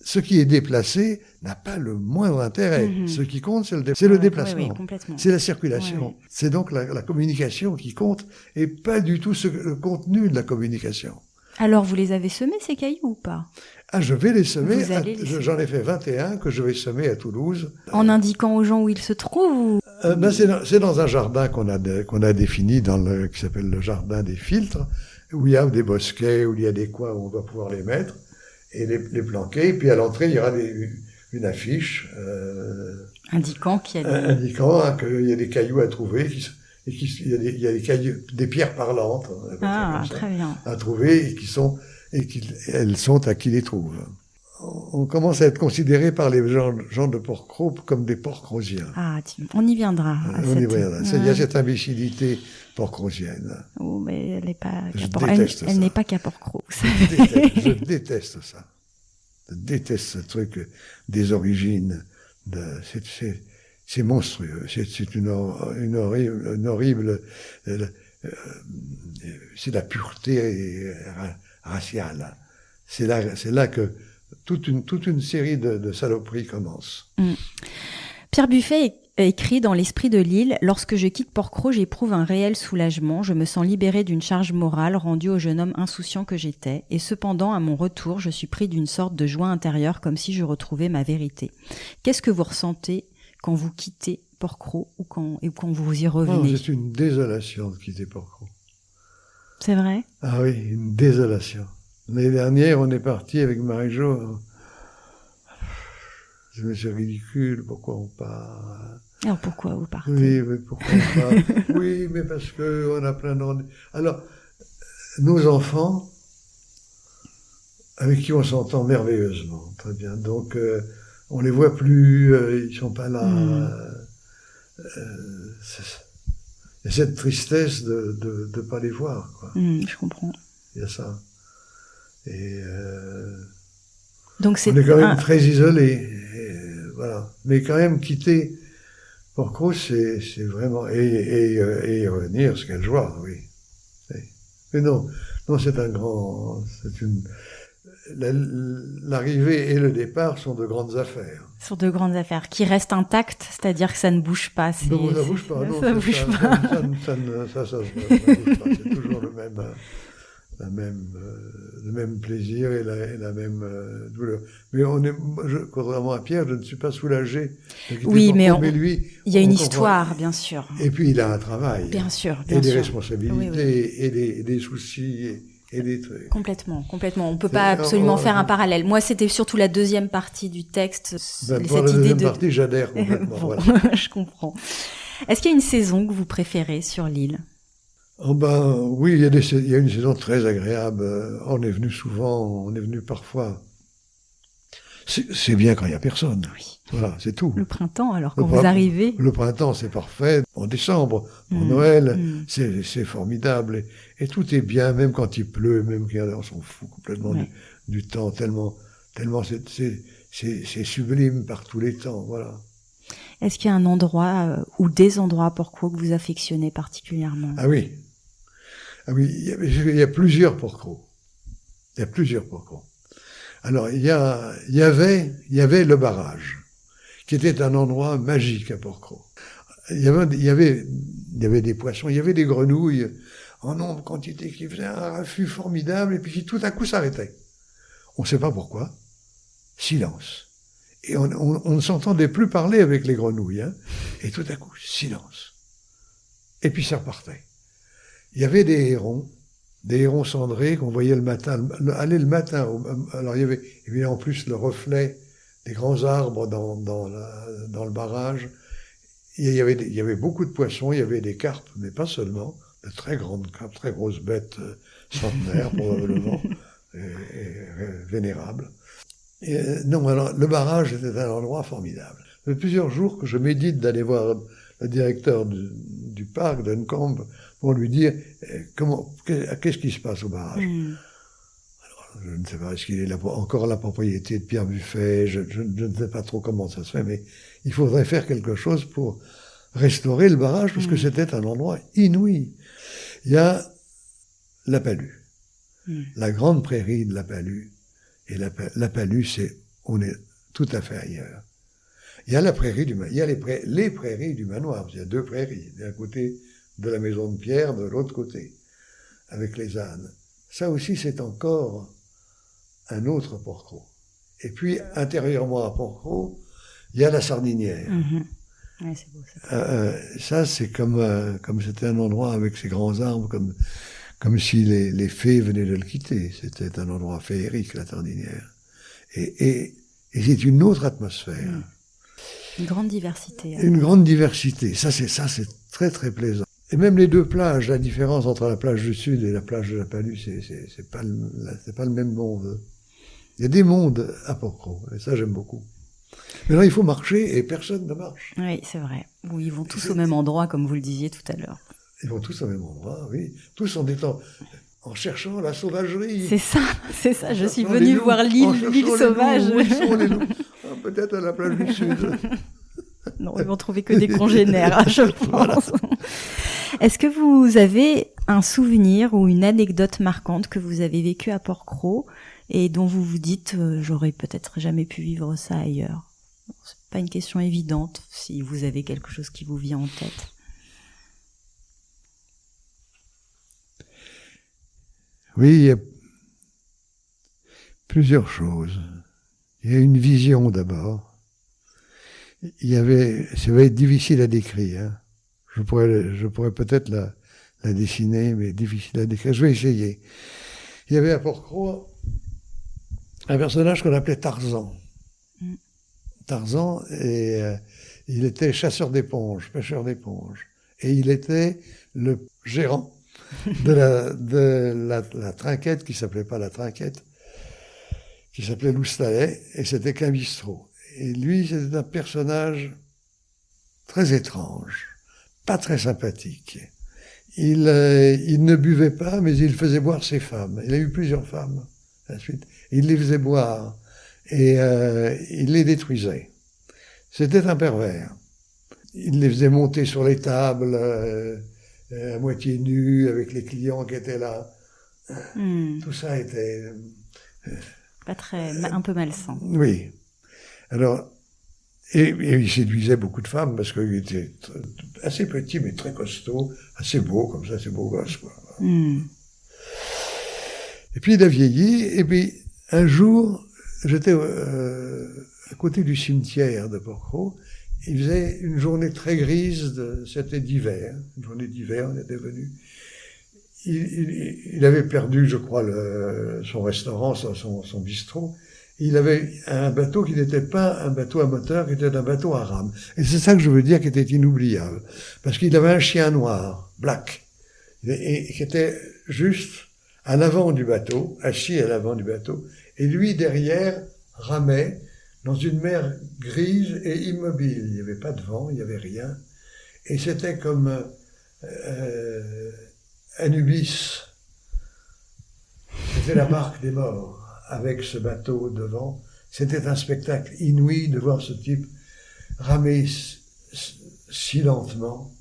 ce qui est déplacé n'a pas le moindre intérêt. Ce qui compte, c'est le déplacement. C'est la circulation. C'est donc la communication qui compte, et pas du tout le contenu de la communication. Alors, vous les avez semés, ces cailloux, ou pas? Ah, je vais les semer. J'en ai fait 21 que je vais semer à Toulouse. En indiquant aux gens où ils se trouvent? C'est dans un jardin qu'on a défini, qui s'appelle le jardin des filtres, où il y a des bosquets, où il y a des coins où on va pouvoir les mettre, et les planquer. Et puis à l'entrée, il y aura une affiche indiquant qu'il y a des cailloux à trouver, il y a des cailloux, des pierres parlantes, très bien, à trouver, elles sont à qui les trouve. On commence à être considéré par les gens de Porquerolles comme des Porquerolliens. Ah, on y viendra. Il y a cette imbécilité porquerollienne. Oh, mais elle n'est pas elle n'est pas qu'à Porquerolles. Je déteste ça. Je déteste ce truc des origines. C'est monstrueux. C'est une horrible. C'est la pureté raciale. C'est là que toute une série de saloperies commence. Pierre Buffet écrit dans L'Esprit de l'île, « Lorsque je quitte Porquerolles, j'éprouve un réel soulagement. Je me sens libéré d'une charge morale rendue au jeune homme insouciant que j'étais. Et cependant, à mon retour, je suis pris d'une sorte de joie intérieure, comme si je retrouvais ma vérité. » Qu'est-ce que vous ressentez quand vous quittez Porquerolles ou quand vous y revenez? C'est une désolation de quitter Porquerolles. C'est vrai? Ah oui, une désolation. L'année dernière, on est parti avec Marie-Jo. Je me suis ridicule, pourquoi on part? Alors pourquoi vous partez? Oui, mais pourquoi on part? Oui, mais parce que on a plein d'ennuis. Alors, nos enfants, avec qui on s'entend merveilleusement, très bien. Donc, on les voit plus, ils sont pas là. Il y a cette tristesse de pas les voir, quoi. Je comprends. Il y a ça. Et Donc on est quand même très isolé. Voilà. Mais quand même quitter Port-Cros, c'est vraiment et y revenir, c'est quelle joie, oui. Mais non, c'est un grand, l'arrivée et le départ sont de grandes affaires. Sur de grandes affaires qui restent intactes, c'est-à-dire que ça ne bouge pas. Non, ça bouge pas. Non, ça bouge pas. Ça ne bouge pas. C'est toujours le même plaisir et la même douleur. Mais contrairement à Pierre, je ne suis pas soulagé. Oui, mais lui, il y a une histoire, bien sûr. Et puis il a un travail. Bien sûr. Et des responsabilités, et des soucis. Et des trucs. Complètement. On peut pas absolument faire un parallèle. Moi, c'était surtout la deuxième partie du texte. Pour la deuxième partie, j'adhère complètement. Bon, voilà. Je comprends. Est-ce qu'il y a une saison que vous préférez sur l'île? Oh oui, il y a une saison très agréable. On est venu souvent, on est venu parfois. C'est bien quand il n'y a personne. Oui. Voilà, c'est tout. Le printemps, alors, quand vous arrivez. Le printemps, c'est parfait. En décembre, en Noël, c'est formidable. Et tout est bien, même quand il pleut, même on s'en fout complètement du temps, tellement c'est sublime par tous les temps, voilà. Est-ce qu'il y a un endroit ou des endroits à Port-Cros que vous affectionnez particulièrement? Ah oui, il y a plusieurs Port-Cros. Alors, il y avait le barrage, qui était un endroit magique à Port-Cros. Il y avait des poissons, il y avait des grenouilles en nombre, quantité, qui faisaient un raffut formidable, et puis qui tout à coup s'arrêtaient. On ne sait pas pourquoi. Silence. Et on ne s'entendait plus parler avec les grenouilles, hein. Et tout à coup, silence. Et puis ça repartait. Il y avait des hérons cendrés qu'on voyait le matin, aller le matin. Alors il y avait évidemment en plus le reflet des grands arbres dans le barrage. Il y avait beaucoup de poissons, il y avait des carpes, mais pas seulement, de très grandes carpes, très grosses bêtes centenaires probablement, et vénérables. Alors le barrage était un endroit formidable. Ça fait plusieurs jours que je médite d'aller voir le directeur du parc d'Uncombe pour lui dire qu'est-ce qui se passe au barrage. Alors, je ne sais pas, est-ce qu'il est encore la propriété de Pierre Buffet, je ne sais pas trop comment ça se fait, mais il faudrait faire quelque chose pour restaurer le barrage, parce que c'était un endroit inouï. Il y a la Palue, la grande prairie de la Palue, et la Palue, on est tout à fait ailleurs. Il y a la prairie il y a les prairies du manoir. Il y a deux prairies, d'un côté de la maison de Pierre, de l'autre côté, avec les ânes. Ça aussi, c'est encore un autre Port-Cros. Et puis, intérieurement à Port-Cros, il y a la Sardinière. Ouais, c'est beau, ça. Ça, c'est comme c'était un endroit avec ses grands arbres, comme si les fées venaient de le quitter. C'était un endroit féerique, la Sardinière. Et c'est une autre atmosphère. Une grande diversité. Une grande diversité. Ça, c'est très, très plaisant. Et même les deux plages, la différence entre la plage du Sud et la plage de la Palue, c'est pas le même monde. Il y a des mondes à Port-Cros, et ça, j'aime beaucoup. Maintenant, il faut marcher, et personne ne marche. Oui, c'est vrai. Oui, ils vont tous au même endroit, comme vous le disiez tout à l'heure. Ils vont tous au même endroit, oui. Tous en cherchant la sauvagerie. C'est ça. Je suis venu voir l'île sauvage. Où sont les loups? Peut-être à la plage du Sud. Non, ils vont trouver que des congénères, je pense. Voilà. Est-ce que vous avez un souvenir ou une anecdote marquante que vous avez vécue à Port-Cros et dont vous vous dites j'aurais peut-être jamais pu vivre ça ailleurs? C'est pas une question évidente si vous avez quelque chose qui vous vient en tête. Oui, il y a plusieurs choses. Il y a une vision d'abord. Ça va être difficile à décrire. Hein. Je pourrais peut-être la dessiner, mais difficile à décrire. Je vais essayer. Il y avait à Port-Cros un personnage qu'on appelait Tarzan. Tarzan, il était chasseur d'éponges, pêcheur d'éponges. Et il était le gérant de la trinquette, qui s'appelait pas la trinquette, qui s'appelait l'Oustalet, et c'était qu'un bistrot. Et lui, c'était un personnage très étrange, pas très sympathique. Il ne buvait pas, mais il faisait boire ses femmes. Il a eu plusieurs femmes, Ensuite, il les faisait boire et il les détruisait. C'était un pervers. Il les faisait monter sur les tables à moitié nus avec les clients qui étaient là. Tout ça était... Pas très... un peu malsain. Oui. Alors, et il séduisait beaucoup de femmes parce qu'il était assez petit mais très costaud, assez beau comme ça, assez beau gosse, quoi. Et puis il a vieilli, et puis un jour, j'étais à côté du cimetière de Porquerolles. Il faisait une journée très grise, c'était d'hiver, une journée d'hiver, on était venu. Il avait perdu, je crois, son restaurant, son bistrot. Il avait un bateau qui n'était pas un bateau à moteur, qui était un bateau à rame. Et c'est ça que je veux dire qui était inoubliable. Parce qu'il avait un chien noir, Black, et qui était juste à l'avant du bateau, assis à l'avant du bateau, et lui, derrière, ramait dans une mer grise et immobile. Il n'y avait pas de vent, il n'y avait rien. Et c'était comme Anubis. C'était la marque des morts, avec ce bateau devant. C'était un spectacle inouï de voir ce type ramer si lentement,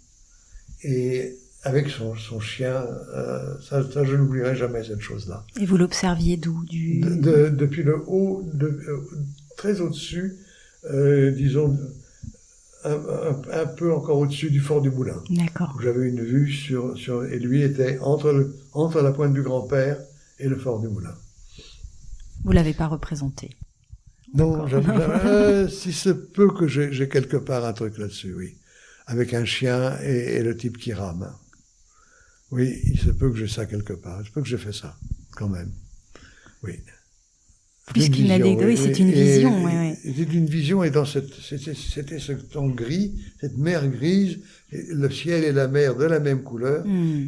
et avec son chien, ça je n'oublierai jamais cette chose-là. Et vous l'observiez d'où Depuis le haut, très au-dessus, disons, un peu encore au-dessus du fort du Moulin. D'accord. J'avais une vue sur et lui était entre la pointe du Grand-Père et le fort du Moulin. Vous l'avez pas représenté? Non, si se peut que j'ai quelque part un truc là-dessus, oui. Avec un chien et le type qui rame. Oui, il se peut que j'ai ça quelque part. Il se peut que j'ai fait ça, quand même. Oui. Plus qu'une anecdote, oui, c'est une vision. Oui. C'était une vision, et c'était ce temps gris, cette mer grise, le ciel et la mer de la même couleur,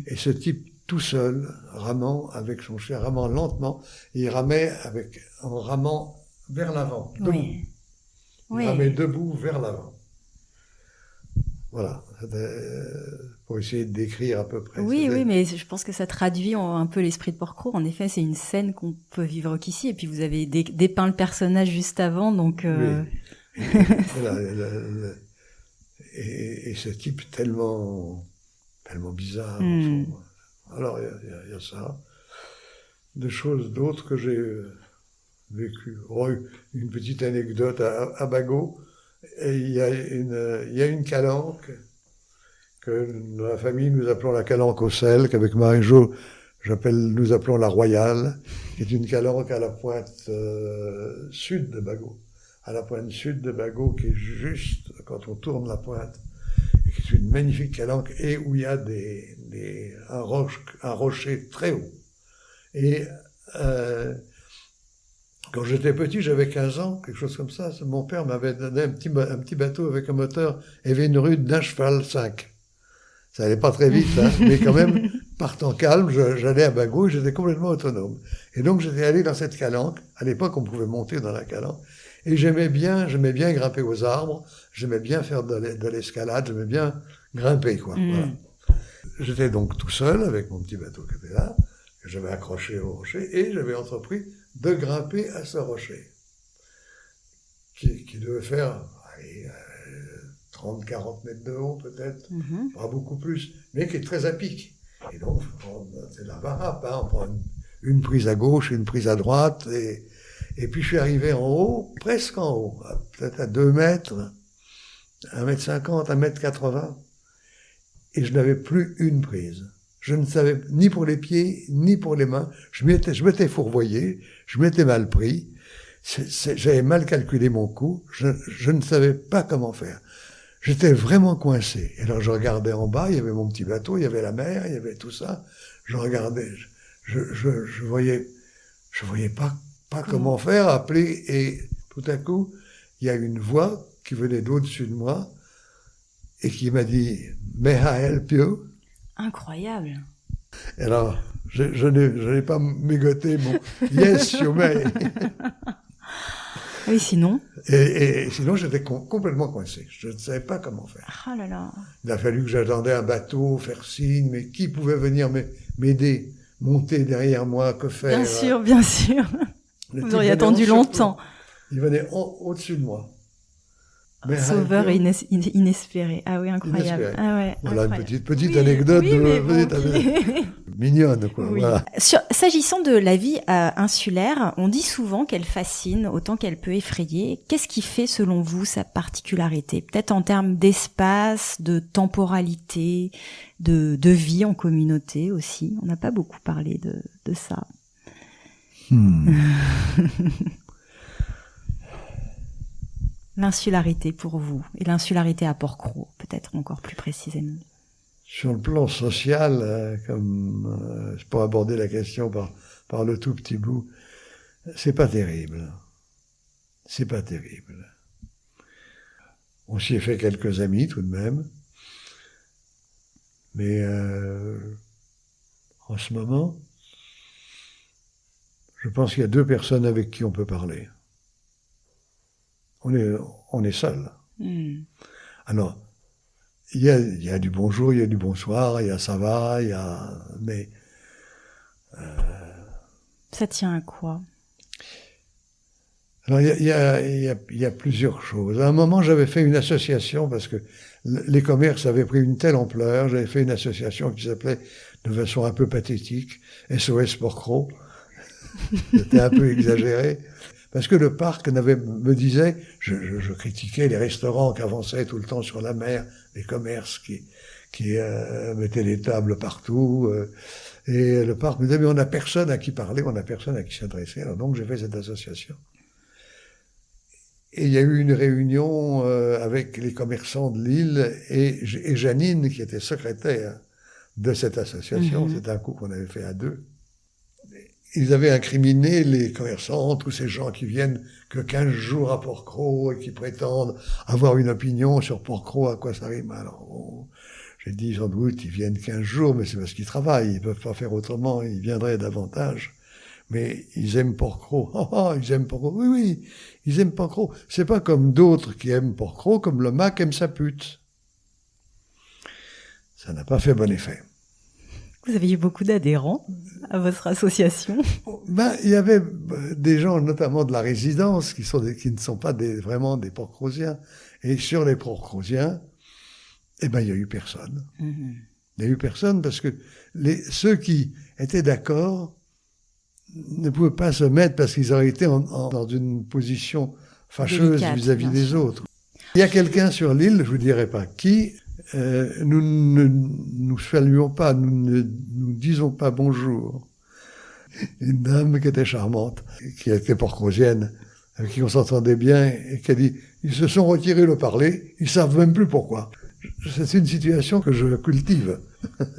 et ce type tout seul, ramant avec son chien, ramant lentement, et il ramait en ramant vers l'avant, debout. Oui. Il ramait debout vers l'avant. Voilà, pour essayer de décrire à peu près. Oui, mais je pense que ça traduit un peu l'esprit de Porquerolles. En effet, c'est une scène qu'on peut vivre qu'ici. Et puis vous avez dépeint le personnage juste avant, donc. Oui. Et ce type tellement bizarre. Alors il y a ça, des choses d'autres que j'ai vécues. Une petite anecdote à Bagot. Et il y a une calanque que dans la famille nous appelons la calanque au sel, qu'avec Marie-Jo nous appelons la Royale, qui est une calanque à la pointe sud de Bagot. À la pointe sud de Bagot, qui est juste quand on tourne la pointe, et qui est une magnifique calanque, et où il y a un rocher très haut. Et quand j'étais petit, j'avais 15 ans, quelque chose comme ça, mon père m'avait donné un petit bateau avec un moteur Evinrude d'un cheval 5. Ça allait pas très vite, hein, mais quand même, partant calme, j'allais à Bagot et j'étais complètement autonome. Et donc j'étais allé dans cette calanque. À l'époque, on pouvait monter dans la calanque. Et j'aimais bien grimper aux arbres, j'aimais bien faire de l'escalade, j'aimais bien grimper, quoi. Voilà. J'étais donc tout seul avec mon petit bateau qui était là, que j'avais accroché au rocher, et j'avais entrepris de grimper à ce rocher, qui devait faire 30-40 mètres de haut peut-être, pas beaucoup plus, mais qui est très à pic. Et donc, c'est de la varap, hein, on prend une prise à gauche, une prise à droite, et puis je suis arrivé en haut, presque en haut, peut-être à 2 mètres, 1m50, 1m80, et je n'avais plus une prise. Je ne savais ni pour les pieds, ni pour les mains. Je m'étais fourvoyé, je m'étais mal pris. J'avais mal calculé mon coup. Je ne savais pas comment faire. J'étais vraiment coincé. Et alors je regardais en bas, il y avait mon petit bateau, il y avait la mer, il y avait tout ça. Je regardais, je voyais pas comment faire, appeler, et tout à coup, il y a une voix qui venait d'au-dessus de moi et qui m'a dit « May I help you ?» Incroyable. Et alors, je n'ai pas mégoté mon « Yes, you may ». Oui, sinon. Et sinon, j'étais complètement coincé. Je ne savais pas comment faire. Oh là là. Il a fallu que j'attendais un bateau, faire signe, mais qui pouvait venir m'aider, monter derrière moi, que faire. Bien sûr, bien sûr. Le Vous type auriez venait attendu en longtemps. Il venait au-dessus de moi. Mais Sauveur et avec- inespéré. Ah oui, incroyable. Inespéré. Ah ouais, Voilà incroyable. une petite Oui, anecdote, oui, mais bon, petite anecdote mignonne, quoi. Oui. Voilà. S'agissant de la vie insulaire, on dit souvent qu'elle fascine autant qu'elle peut effrayer. Qu'est-ce qui fait, selon vous, sa particularité? Peut-être en termes d'espace, de temporalité, de vie en communauté aussi. On n'a pas beaucoup parlé de ça. L'insularité pour vous, et l'insularité à Port-Cros, peut-être encore plus précisément. Sur le plan social, pour aborder la question par le tout petit bout, c'est pas terrible. C'est pas terrible. On s'y est fait quelques amis tout de même. Mais en ce moment, je pense qu'il y a 2 personnes avec qui on peut parler. On est seul. Alors, il y a du bonjour, il y a du bonsoir, il y a ça va, mais Ça tient à quoi? alors il y a plusieurs choses. À un moment, j'avais fait une association parce que les commerces avaient pris une telle ampleur. J'avais fait une association qui s'appelait, de façon un peu pathétique, SOS Port-Cros. C'était un peu exagéré. Parce que le parc me disait, je critiquais les restaurants qui avançaient tout le temps sur la mer, les commerces qui mettaient des tables partout. Et le parc me disait, mais on n'a personne à qui parler, on n'a personne à qui s'adresser. Alors donc j'ai fait cette association. Et il y a eu une réunion avec les commerçants de l'île et Janine, qui était secrétaire de cette association. C'était un coup qu'on avait fait à 2. Ils avaient incriminé les commerçants, tous ces gens qui viennent que 15 jours à Port-Cros et qui prétendent avoir une opinion sur Port-Cros, à quoi ça rime. Alors, bon, j'ai dit, sans doute, ils viennent 15 jours, mais c'est parce qu'ils travaillent, ils peuvent pas faire autrement, ils viendraient davantage. Mais ils aiment Port-Cros. Ils aiment Port-Cros. Oui, ils aiment Port-Cros. C'est pas comme d'autres qui aiment Port-Cros, comme le Mac aime sa pute. Ça n'a pas fait bon effet. Vous avez eu beaucoup d'adhérents à votre association? Il y avait des gens, notamment de la résidence, qui ne sont pas vraiment des Port-Crosiens. Et sur les Port-Crosiens, il y a eu personne. Il y a eu personne parce que ceux qui étaient d'accord ne pouvaient pas se mettre parce qu'ils auraient été dans une position fâcheuse délicate, vis-à-vis bien des sûr. autres. Il y a quelqu'un sur l'île, je vous dirai pas qui, nous ne nous saluons pas, nous ne nous disons pas bonjour. Une dame qui était charmante, qui était Port-Crosienne, avec qui on s'entendait bien, et qui a dit, ils se sont retirés le parler, ils savent même plus pourquoi. C'est une situation que je cultive.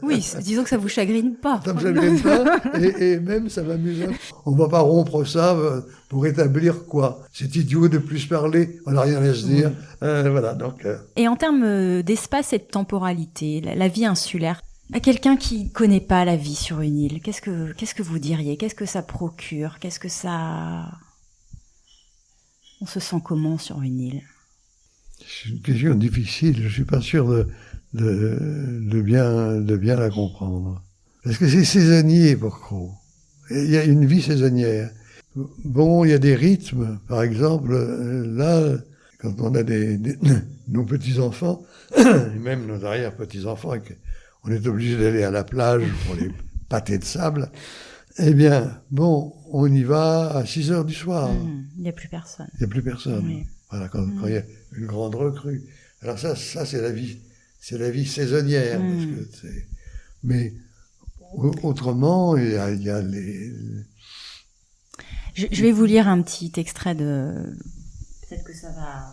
Oui, disons que ça vous chagrine pas. Ça me chagrine pas, et même ça m'amuse. On va pas rompre ça pour établir quoi. C'est idiot de plus parler, on n'a rien à se dire. Voilà, donc... Et en termes d'espace et de temporalité, la vie insulaire, à quelqu'un qui connaît pas la vie sur une île, qu'est-ce que vous diriez? Qu'est-ce que ça procure? Qu'est-ce que ça... On se sent comment sur une île? C'est une question difficile, je suis pas sûr de bien la comprendre. Parce que c'est saisonnier, Port-Cros. Il y a une vie saisonnière. Bon, il y a des rythmes, par exemple, là, quand on a nos petits-enfants, et même nos arrière-petits-enfants, on est obligé d'aller à la plage pour les pâtés de sable, eh bien, bon, on y va à 6 heures du soir. Il n'y a plus personne. Il n'y a plus personne. Oui. Voilà, quand il y a une grande recrue. Alors ça c'est la vie saisonnière. Parce que mais autrement, il y a les... Je vais vous lire un petit extrait de... Peut-être que ça va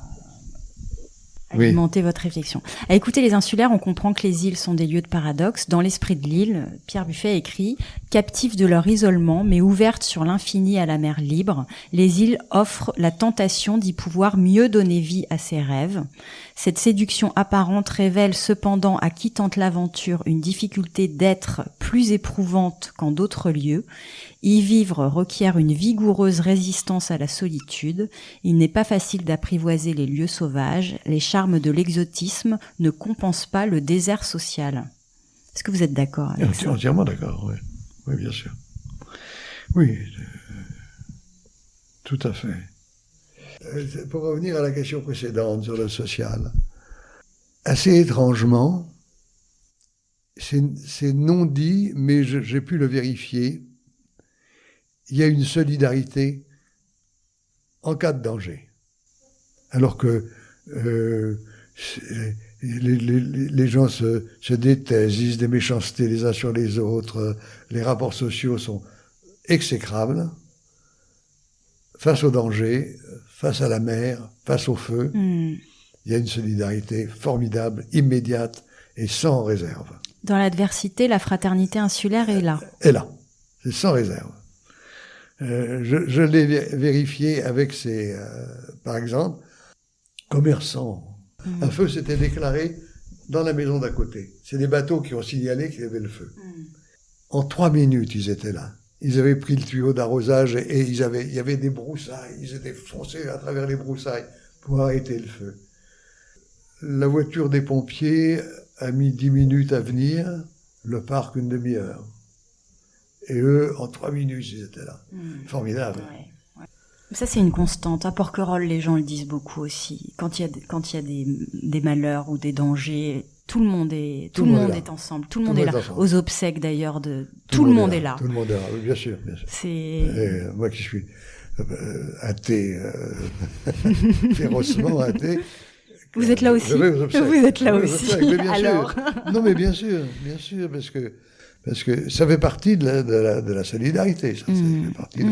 alimenter votre réflexion. À écouter les insulaires, on comprend que les îles sont des lieux de paradoxe. Dans l'esprit de l'île, Pierre Buffet écrit « Captives de leur isolement, mais ouvertes sur l'infini à la mer libre, les îles offrent la tentation d'y pouvoir mieux donner vie à ses rêves. Cette séduction apparente révèle cependant à qui tente l'aventure une difficulté d'être plus éprouvante qu'en d'autres lieux. Y vivre requiert une vigoureuse résistance à la solitude. Il n'est pas facile d'apprivoiser les lieux sauvages. Les charmes de l'exotisme ne compensent pas le désert social. » Est-ce que vous êtes d'accord avec ça? Entièrement d'accord, oui. Oui, bien sûr. Oui, tout à fait. Pour revenir à la question précédente sur le social, assez étrangement, c'est non dit, mais j'ai pu le vérifier, il y a une solidarité en cas de danger. Alors que les gens se détaisent, disent des méchancetés les uns sur les autres, les rapports sociaux sont exécrables face au danger, face à la mer, face au feu. Il y a une solidarité formidable, immédiate et sans réserve. Dans l'adversité, la fraternité insulaire est là. Est là, c'est sans réserve. Je l'ai vérifié avec ces, par exemple, commerçants. Un feu s'était déclaré dans la maison d'à côté. C'est des bateaux qui ont signalé qu'il y avait le feu. En 3 minutes, ils étaient là. Ils avaient pris le tuyau d'arrosage et il y avait des broussailles. Ils étaient foncés à travers les broussailles pour arrêter le feu. La voiture des pompiers a mis 10 minutes à venir, le parc une demi-heure. Et eux, en 3 minutes, ils étaient là. Formidable. Ouais. Ça, c'est une constante. À Porquerolles, les gens le disent beaucoup aussi. Quand il y a des malheurs ou des dangers, tout le monde est ensemble. Tout le monde est là. Aux obsèques, d'ailleurs, tout le monde est là. Tout le monde est là, oui, bien sûr. Bien sûr. C'est... Moi qui suis athée, férocement athée. Vous êtes là aussi. Vous êtes là aussi. Alors. Non, mais bien sûr, parce que ça fait partie de la solidarité. Ça fait partie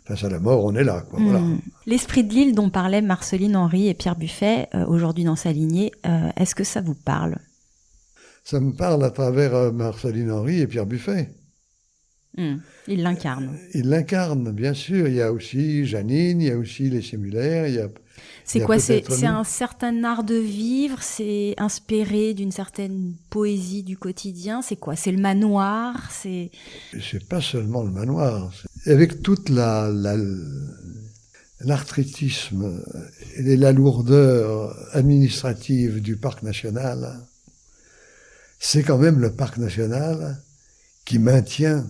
face à la mort, on est là, quoi. Voilà. L'esprit de l'île dont parlaient Marceline Henry et Pierre Buffet, aujourd'hui dans sa lignée, est-ce que ça vous parle? Ça me parle à travers Marceline Henry et Pierre Buffet. Il l'incarne. Il l'incarne, bien sûr. Il y a aussi Janine, il y a aussi les Sémulaires, c'est quoi? C'est un certain art de vivre, c'est inspiré d'une certaine poésie du quotidien, c'est quoi? C'est le manoir, c'est pas seulement le manoir. Avec toute l'arthritisme et la lourdeur administrative du parc national, c'est quand même le parc national qui maintient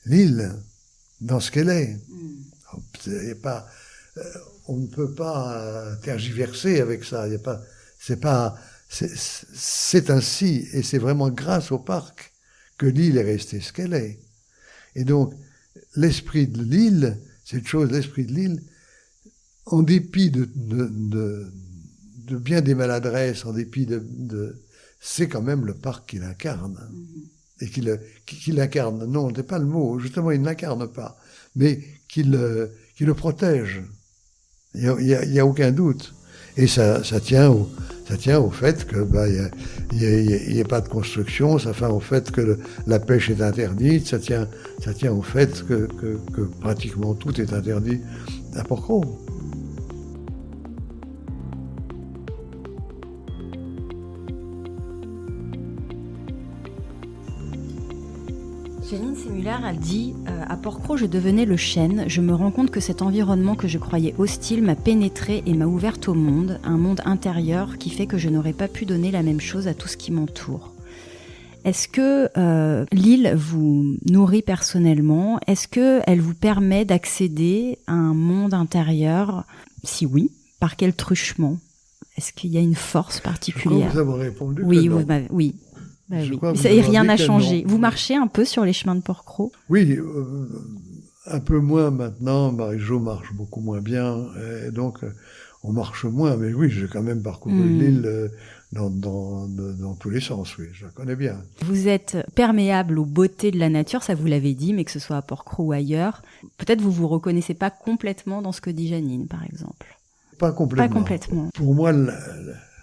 l'île dans ce qu'elle est. On ne peut pas tergiverser avec ça. C'est ainsi, et c'est vraiment grâce au parc que l'île est restée ce qu'elle est. Et donc, l'esprit de l'île, l'esprit de l'île, en dépit de bien des maladresses, en dépit c'est quand même le parc qui l'incarne. Et qui l'incarne. Non, c'est pas le mot. Justement, il ne l'incarne pas. Mais qui le protège. Il y a aucun doute. Et ça tient au fait que il y a pas de construction, ça tient au fait que la pêche est interdite, ça tient au fait que pratiquement tout est interdit à Porquerolles. Janine Sémulaire a dit à Porquerolles, je devenais le chêne. Je me rends compte que cet environnement que je croyais hostile m'a pénétré et m'a ouverte au monde, un monde intérieur qui fait que je n'aurais pas pu donner la même chose à tout ce qui m'entoure. Est-ce que l'île vous nourrit personnellement? Est-ce qu'elle vous permet d'accéder à un monde intérieur? Si oui, par quel truchement? Est-ce qu'il y a une force particulière? Je crois que vous avez répondu oui, que non. Oui. Et rien n'a changé. Vous marchez un peu sur les chemins de Porquerolles? Oui, un peu moins maintenant. Marie-Jo marche beaucoup moins bien, et donc on marche moins. Mais oui, j'ai quand même parcouru l'île dans tous les sens. Oui, je la connais bien. Vous êtes perméable aux beautés de la nature, ça vous l'avez dit, mais que ce soit à Porquerolles ou ailleurs. Peut-être vous reconnaissez pas complètement dans ce que dit Janine, par exemple. Pas complètement. Pour moi,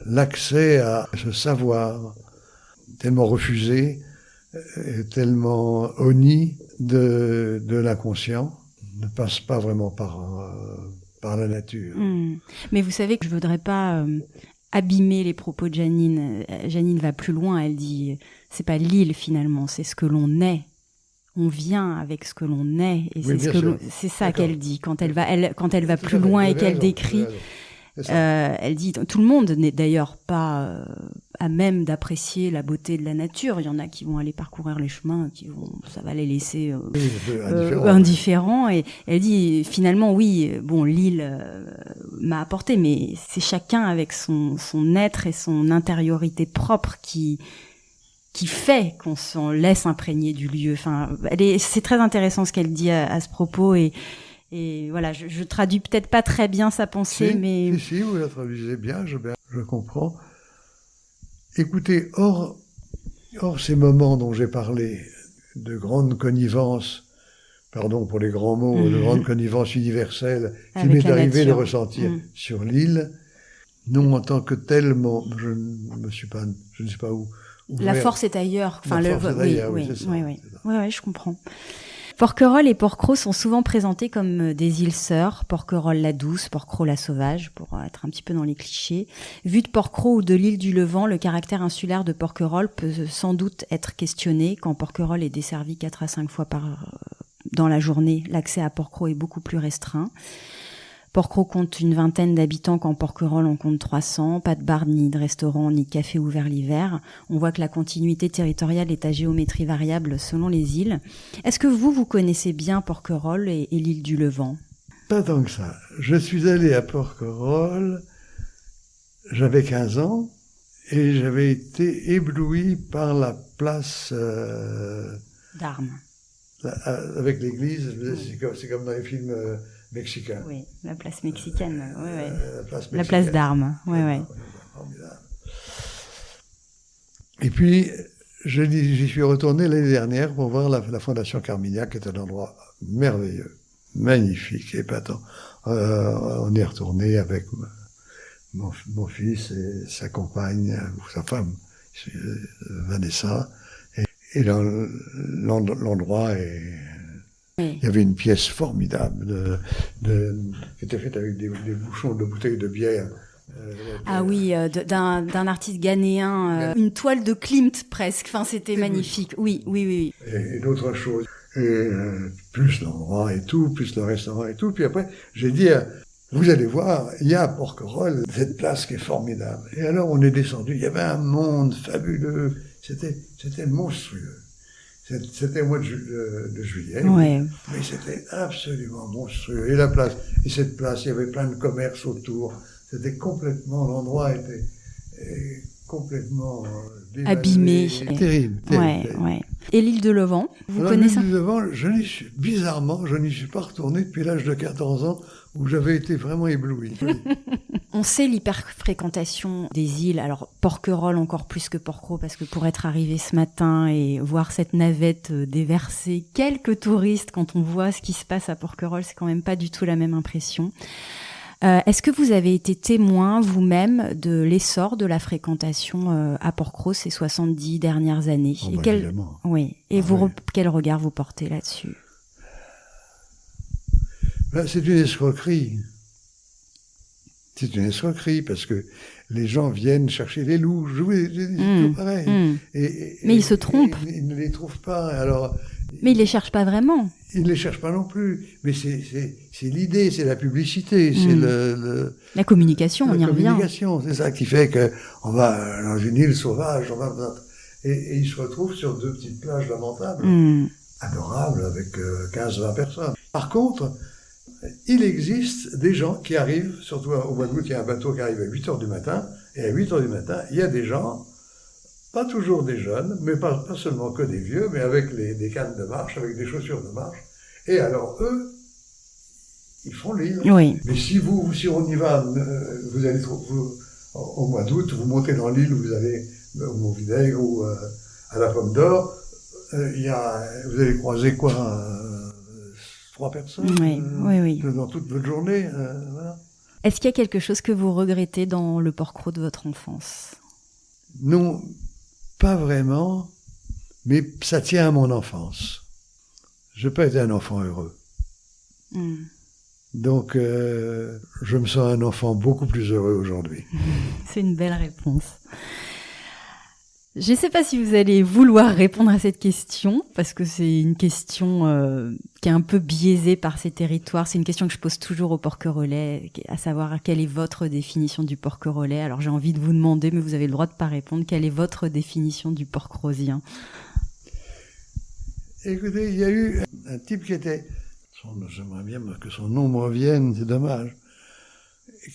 l'accès à ce savoir tellement refusé, tellement honni de l'inconscient, ne passe pas vraiment par la nature. Mais vous savez que je voudrais pas abîmer les propos de Janine. Janine va plus loin, elle dit c'est pas l'île finalement, c'est ce que l'on est. On vient avec ce que l'on est, et c'est ça qu'elle dit quand elle va plus loin et qu'elle décrit. C'est ça. Elle dit, tout le monde n'est d'ailleurs pas à même d'apprécier la beauté de la nature. Il y en a qui vont aller parcourir les chemins, ça va les laisser indifférents. Et elle dit, finalement, oui, bon, l'île m'a apporté, mais c'est chacun avec son être et son intériorité propre qui fait qu'on s'en laisse imprégner du lieu. Enfin, c'est très intéressant ce qu'elle dit à ce propos, et voilà, je traduis peut-être pas très bien sa pensée, mais... Si, vous la traduisez bien, je comprends. Écoutez, hors ces moments dont j'ai parlé, de grande connivence, pardon pour les grands mots, de grande connivence universelle, qui m'est arrivé de ressentir sur l'île, non en tant que tel, je ne suis pas où. La force est ailleurs. Enfin, oui, je comprends. Porquerolles et Porquerolles sont souvent présentés comme des îles sœurs, Porquerolles la douce, Porquerolles la sauvage, pour être un petit peu dans les clichés. Vu de Porquerolles ou de l'île du Levant, le caractère insulaire de Porquerolles peut sans doute être questionné. Quand Porquerolles est desservi 4 à 5 fois dans la journée, l'accès à Porquerolles est beaucoup plus restreint. Porquerolles compte une vingtaine d'habitants quand Porquerolles en compte 300, pas de bar ni de restaurant ni de café ouvert l'hiver. On voit que la continuité territoriale est à géométrie variable selon les îles. Est-ce que vous connaissez bien Porquerolles et l'île du Levant ? Pas tant que ça. Je suis allé à Porquerolles, j'avais 15 ans, et j'avais été ébloui par la place... d'Armes. Avec l'église, c'est comme dans les films... mexicain. Oui, la place mexicaine. La place d'Armes. Ouais. Et puis, j'y suis retourné l'année dernière pour voir la Fondation Carmignac, qui est un endroit merveilleux, magnifique, épatant. On est retourné avec mon fils et sa compagne, ou sa femme, Vanessa. Et l'endroit est... Il y avait une pièce formidable qui était faite avec des bouchons de bouteilles de bière. D'un artiste ghanéen, une toile de Klimt presque. Enfin, c'était magnifique. Oui. Et d'autres choses. Et plus l'endroit et tout, plus le restaurant et tout. Puis après, j'ai dit, vous allez voir, il y a à Porquerolles cette place qui est formidable. Et alors, on est descendu. Il y avait un monde fabuleux. C'était monstrueux. C'était au mois de juillet, mais c'était absolument monstrueux. Et la place, et cette place, il y avait plein de commerces autour. C'était complètement, l'endroit était complètement abîmé. Terrible. Ouais. Et l'île de Levant, vous connaissez? L'île de Levant, bizarrement, je n'y suis pas retourné depuis l'âge de 14 ans, où j'avais été vraiment ébloui. On sait l'hyperfréquentation des îles, alors Porquerolles encore plus que Porquerolles, parce que pour être arrivé ce matin et voir cette navette déverser quelques touristes, quand on voit ce qui se passe à Porquerolles, c'est quand même pas du tout la même impression. Est-ce que vous avez été témoin vous-même de l'essor de la fréquentation à Porquerolles ces 70 dernières années? Évidemment. Oui. Et quel regard vous portez là-dessus? C'est une escroquerie. C'est une escroquerie parce que les gens viennent chercher les loups. C'est tout pareil. Mais ils se trompent. Ils ne les trouvent pas. Alors, mais ils les cherchent pas vraiment. Ils ne les cherchent pas non plus. Mais c'est l'idée, c'est la publicité, c'est la communication, on y revient. La communication, c'est ça qui fait que on va dans une île sauvage, et ils se retrouvent sur 2 petites plages lamentables, adorables, avec 15-20 personnes. Par contre, il existe des gens qui arrivent, surtout au mois d'août, il y a un bateau qui arrive à 8h du matin, et à 8h du matin, il y a des gens, pas toujours des jeunes, mais pas seulement que des vieux, mais avec des cannes de marche, avec des chaussures de marche. Et alors, eux, ils font l'île. Oui. Mais si on y va, vous allez au mois d'août, vous montez dans l'île, vous allez au Mont-Vinaigre ou à la Pomme d'Or, vous allez croiser quoi 3 personnes oui. Dans toute votre journée. Voilà. Est-ce qu'il y a quelque chose que vous regrettez dans le Porquerolles de votre enfance? Non, pas vraiment, mais ça tient à mon enfance. Je n'ai pas été un enfant heureux. Donc, je me sens un enfant beaucoup plus heureux aujourd'hui. C'est une belle réponse. Je ne sais pas si vous allez vouloir répondre à cette question, parce que c'est une question qui est un peu biaisée par ces territoires. C'est une question que je pose toujours aux porquerolais, à savoir quelle est votre définition du porquerolais. Alors j'ai envie de vous demander, mais vous avez le droit de ne pas répondre, quelle est votre définition du porquerosien? Écoutez, il y a eu un type qui était, j'aimerais bien que son nom me revienne, c'est dommage,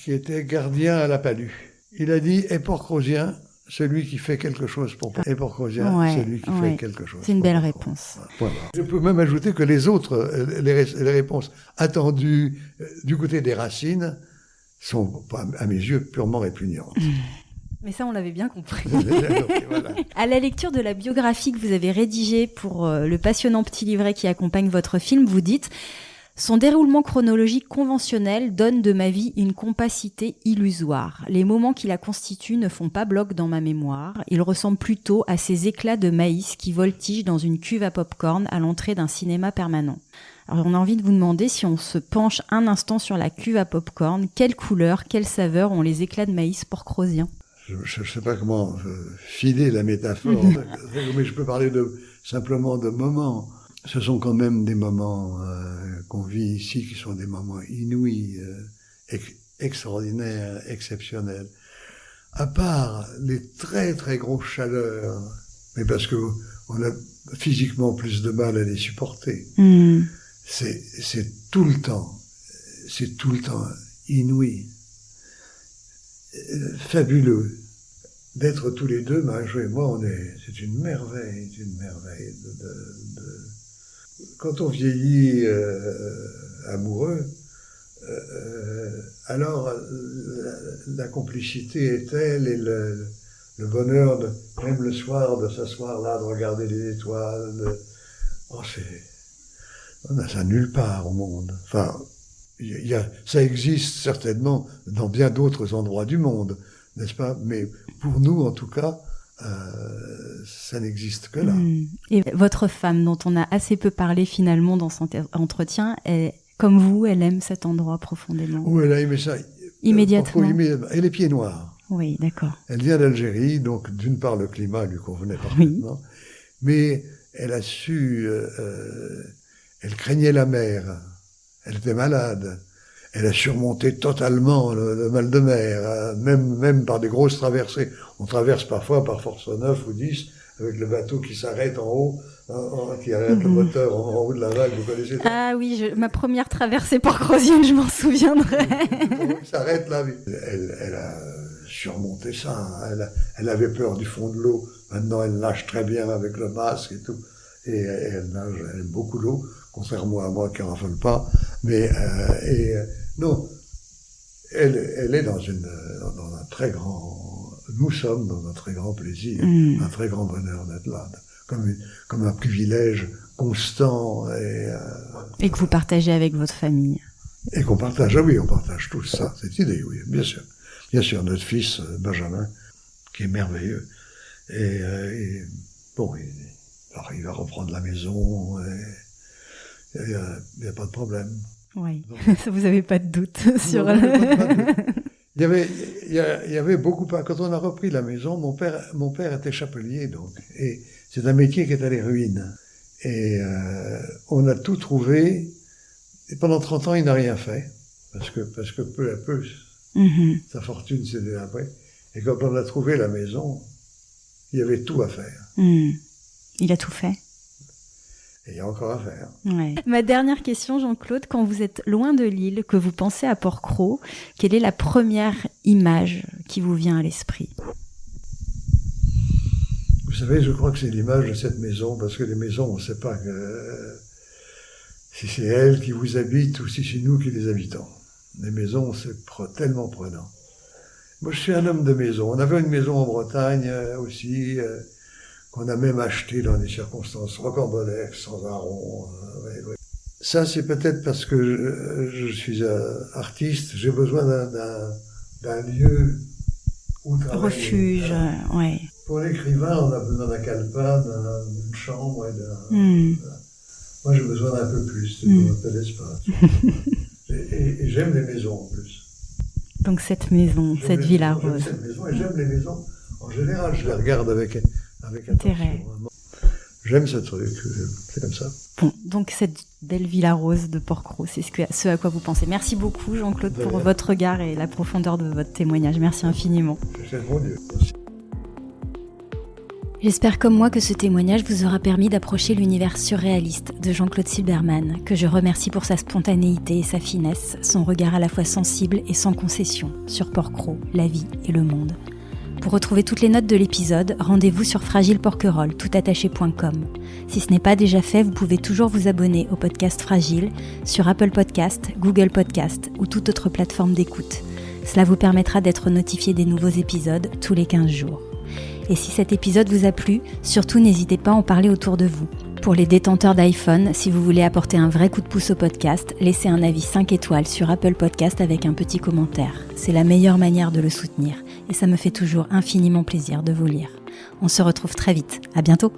qui était gardien à la Palue. Il a dit, et porquerosien, celui qui fait quelque chose pour et porquerosien, celui qui fait quelque chose. C'est une belle réponse. Voilà. Je peux même ajouter que les autres, les réponses attendues du côté des racines sont, à mes yeux, purement répugnantes. Mais ça, on l'avait bien compris. Voilà. À la lecture de la biographie que vous avez rédigée pour le passionnant petit livret qui accompagne votre film, vous dites « Son déroulement chronologique conventionnel donne de ma vie une compacité illusoire. Les moments qui la constituent ne font pas bloc dans ma mémoire. Ils ressemblent plutôt à ces éclats de maïs qui voltigent dans une cuve à pop-corn à l'entrée d'un cinéma permanent. » Alors on a envie de vous demander, si on se penche un instant sur la cuve à pop-corn, quelle couleur, quelle saveur ont les éclats de maïs porquerosien? Je ne sais pas comment filer la métaphore, mais je peux parler simplement de moments. Ce sont quand même des moments qu'on vit ici qui sont des moments inouïs, extraordinaires, exceptionnels. À part les très très grosses chaleurs, mais parce que on a physiquement plus de mal à les supporter. C'est tout le temps inouï, fabuleux. D'être tous les deux, Marie-Jo et moi, c'est une merveille, Quand on vieillit amoureux, alors la complicité est telle et le bonheur, même le soir, de s'asseoir là, de regarder les étoiles, on n'a ça nulle part au monde. Enfin, ça existe certainement dans bien d'autres endroits du monde, n'est-ce pas? Mais pour nous, en tout cas, ça n'existe que là. Et votre femme, dont on a assez peu parlé finalement dans cet entretien, comme vous, elle aime cet endroit profondément. Oui, elle a aimé ça. Immédiatement. Elle est pieds noirs. Oui, d'accord. Elle vient d'Algérie, donc d'une part le climat lui convenait parfaitement, mais elle a su, elle craignait la mer, elle était malade. Elle a surmonté totalement le mal de mer, même par des grosses traversées. On traverse parfois par force 9 ou 10, avec le bateau qui s'arrête en haut, qui arrête le moteur en haut de la vague, vous connaissez ça? Ah oui, ma première traversée porquerosienne, je m'en souviendrai. Il s'arrête là. Elle a surmonté ça. Hein. Elle avait peur du fond de l'eau. Maintenant, elle nage très bien avec le masque et tout. Et elle aime beaucoup l'eau, contrairement à moi qui en raffole pas. Mais, non, elle est dans un très grand, nous sommes dans un très grand plaisir, un très grand bonheur d'être là, comme un privilège constant et que vous partagez avec votre famille. Et qu'on partage, oui, on partage tous ça, cette idée, oui, bien sûr. Bien sûr, notre fils, Benjamin, qui est merveilleux, et bon, il va reprendre la maison, il n'y a pas de problème. Oui, vous n'avez pas de doute sur... Non, il y avait beaucoup... Quand on a repris la maison, mon père était chapelier, donc, et c'est un métier qui est à les ruines. Et on a tout trouvé, et pendant 30 ans, il n'a rien fait, parce que peu à peu, sa fortune s'est délabrée. Et quand on a trouvé la maison, il y avait tout à faire. Il a tout fait. Et il y a encore à faire. Ouais. Ma dernière question, Jean-Claude, quand vous êtes loin de l'île, que vous pensez à Porquerolles, quelle est la première image qui vous vient à l'esprit? Vous savez, je crois que c'est l'image de cette maison, parce que les maisons, on ne sait pas si c'est elles qui vous habitent ou si c'est nous qui les habitons. Les maisons, c'est tellement prenant. Moi, je suis un homme de maison. On avait une maison en Bretagne aussi, qu'on a même acheté dans des circonstances rocambolesques, sans aron. Ça, c'est peut-être parce que je suis artiste, j'ai besoin d'un lieu où travailler. Refuge, ouais. Pour l'écrivain, on a besoin d'un calepin, d'une chambre. Moi, j'ai besoin d'un peu plus, d'un peu d'espace. Et j'aime les maisons en plus. Donc cette maison, cette Villa Rose. J'aime cette maison et j'aime les maisons. En général, je les regarde avec avec intérêt. attention. J'aime ce truc, c'est comme ça. Bon, donc cette belle Villa Rose de Porquerolles, c'est ce à quoi vous pensez. Merci beaucoup Jean-Claude pour votre regard et la profondeur de votre témoignage. Merci infiniment. C'est mon Dieu. J'espère comme moi que ce témoignage vous aura permis d'approcher l'univers surréaliste de Jean-Claude Silberman, que je remercie pour sa spontanéité et sa finesse, son regard à la fois sensible et sans concession sur Porquerolles, la vie et le monde. Pour retrouver toutes les notes de l'épisode, rendez-vous sur fragileporquerolles, toutattaché.com. Si ce n'est pas déjà fait, vous pouvez toujours vous abonner au podcast Fragile sur Apple Podcast, Google Podcast ou toute autre plateforme d'écoute. Cela vous permettra d'être notifié des nouveaux épisodes tous les 15 jours. Et si cet épisode vous a plu, surtout n'hésitez pas à en parler autour de vous. Pour les détenteurs d'iPhone, si vous voulez apporter un vrai coup de pouce au podcast, laissez un avis 5 étoiles sur Apple Podcast avec un petit commentaire. C'est la meilleure manière de le soutenir et ça me fait toujours infiniment plaisir de vous lire. On se retrouve très vite. À bientôt!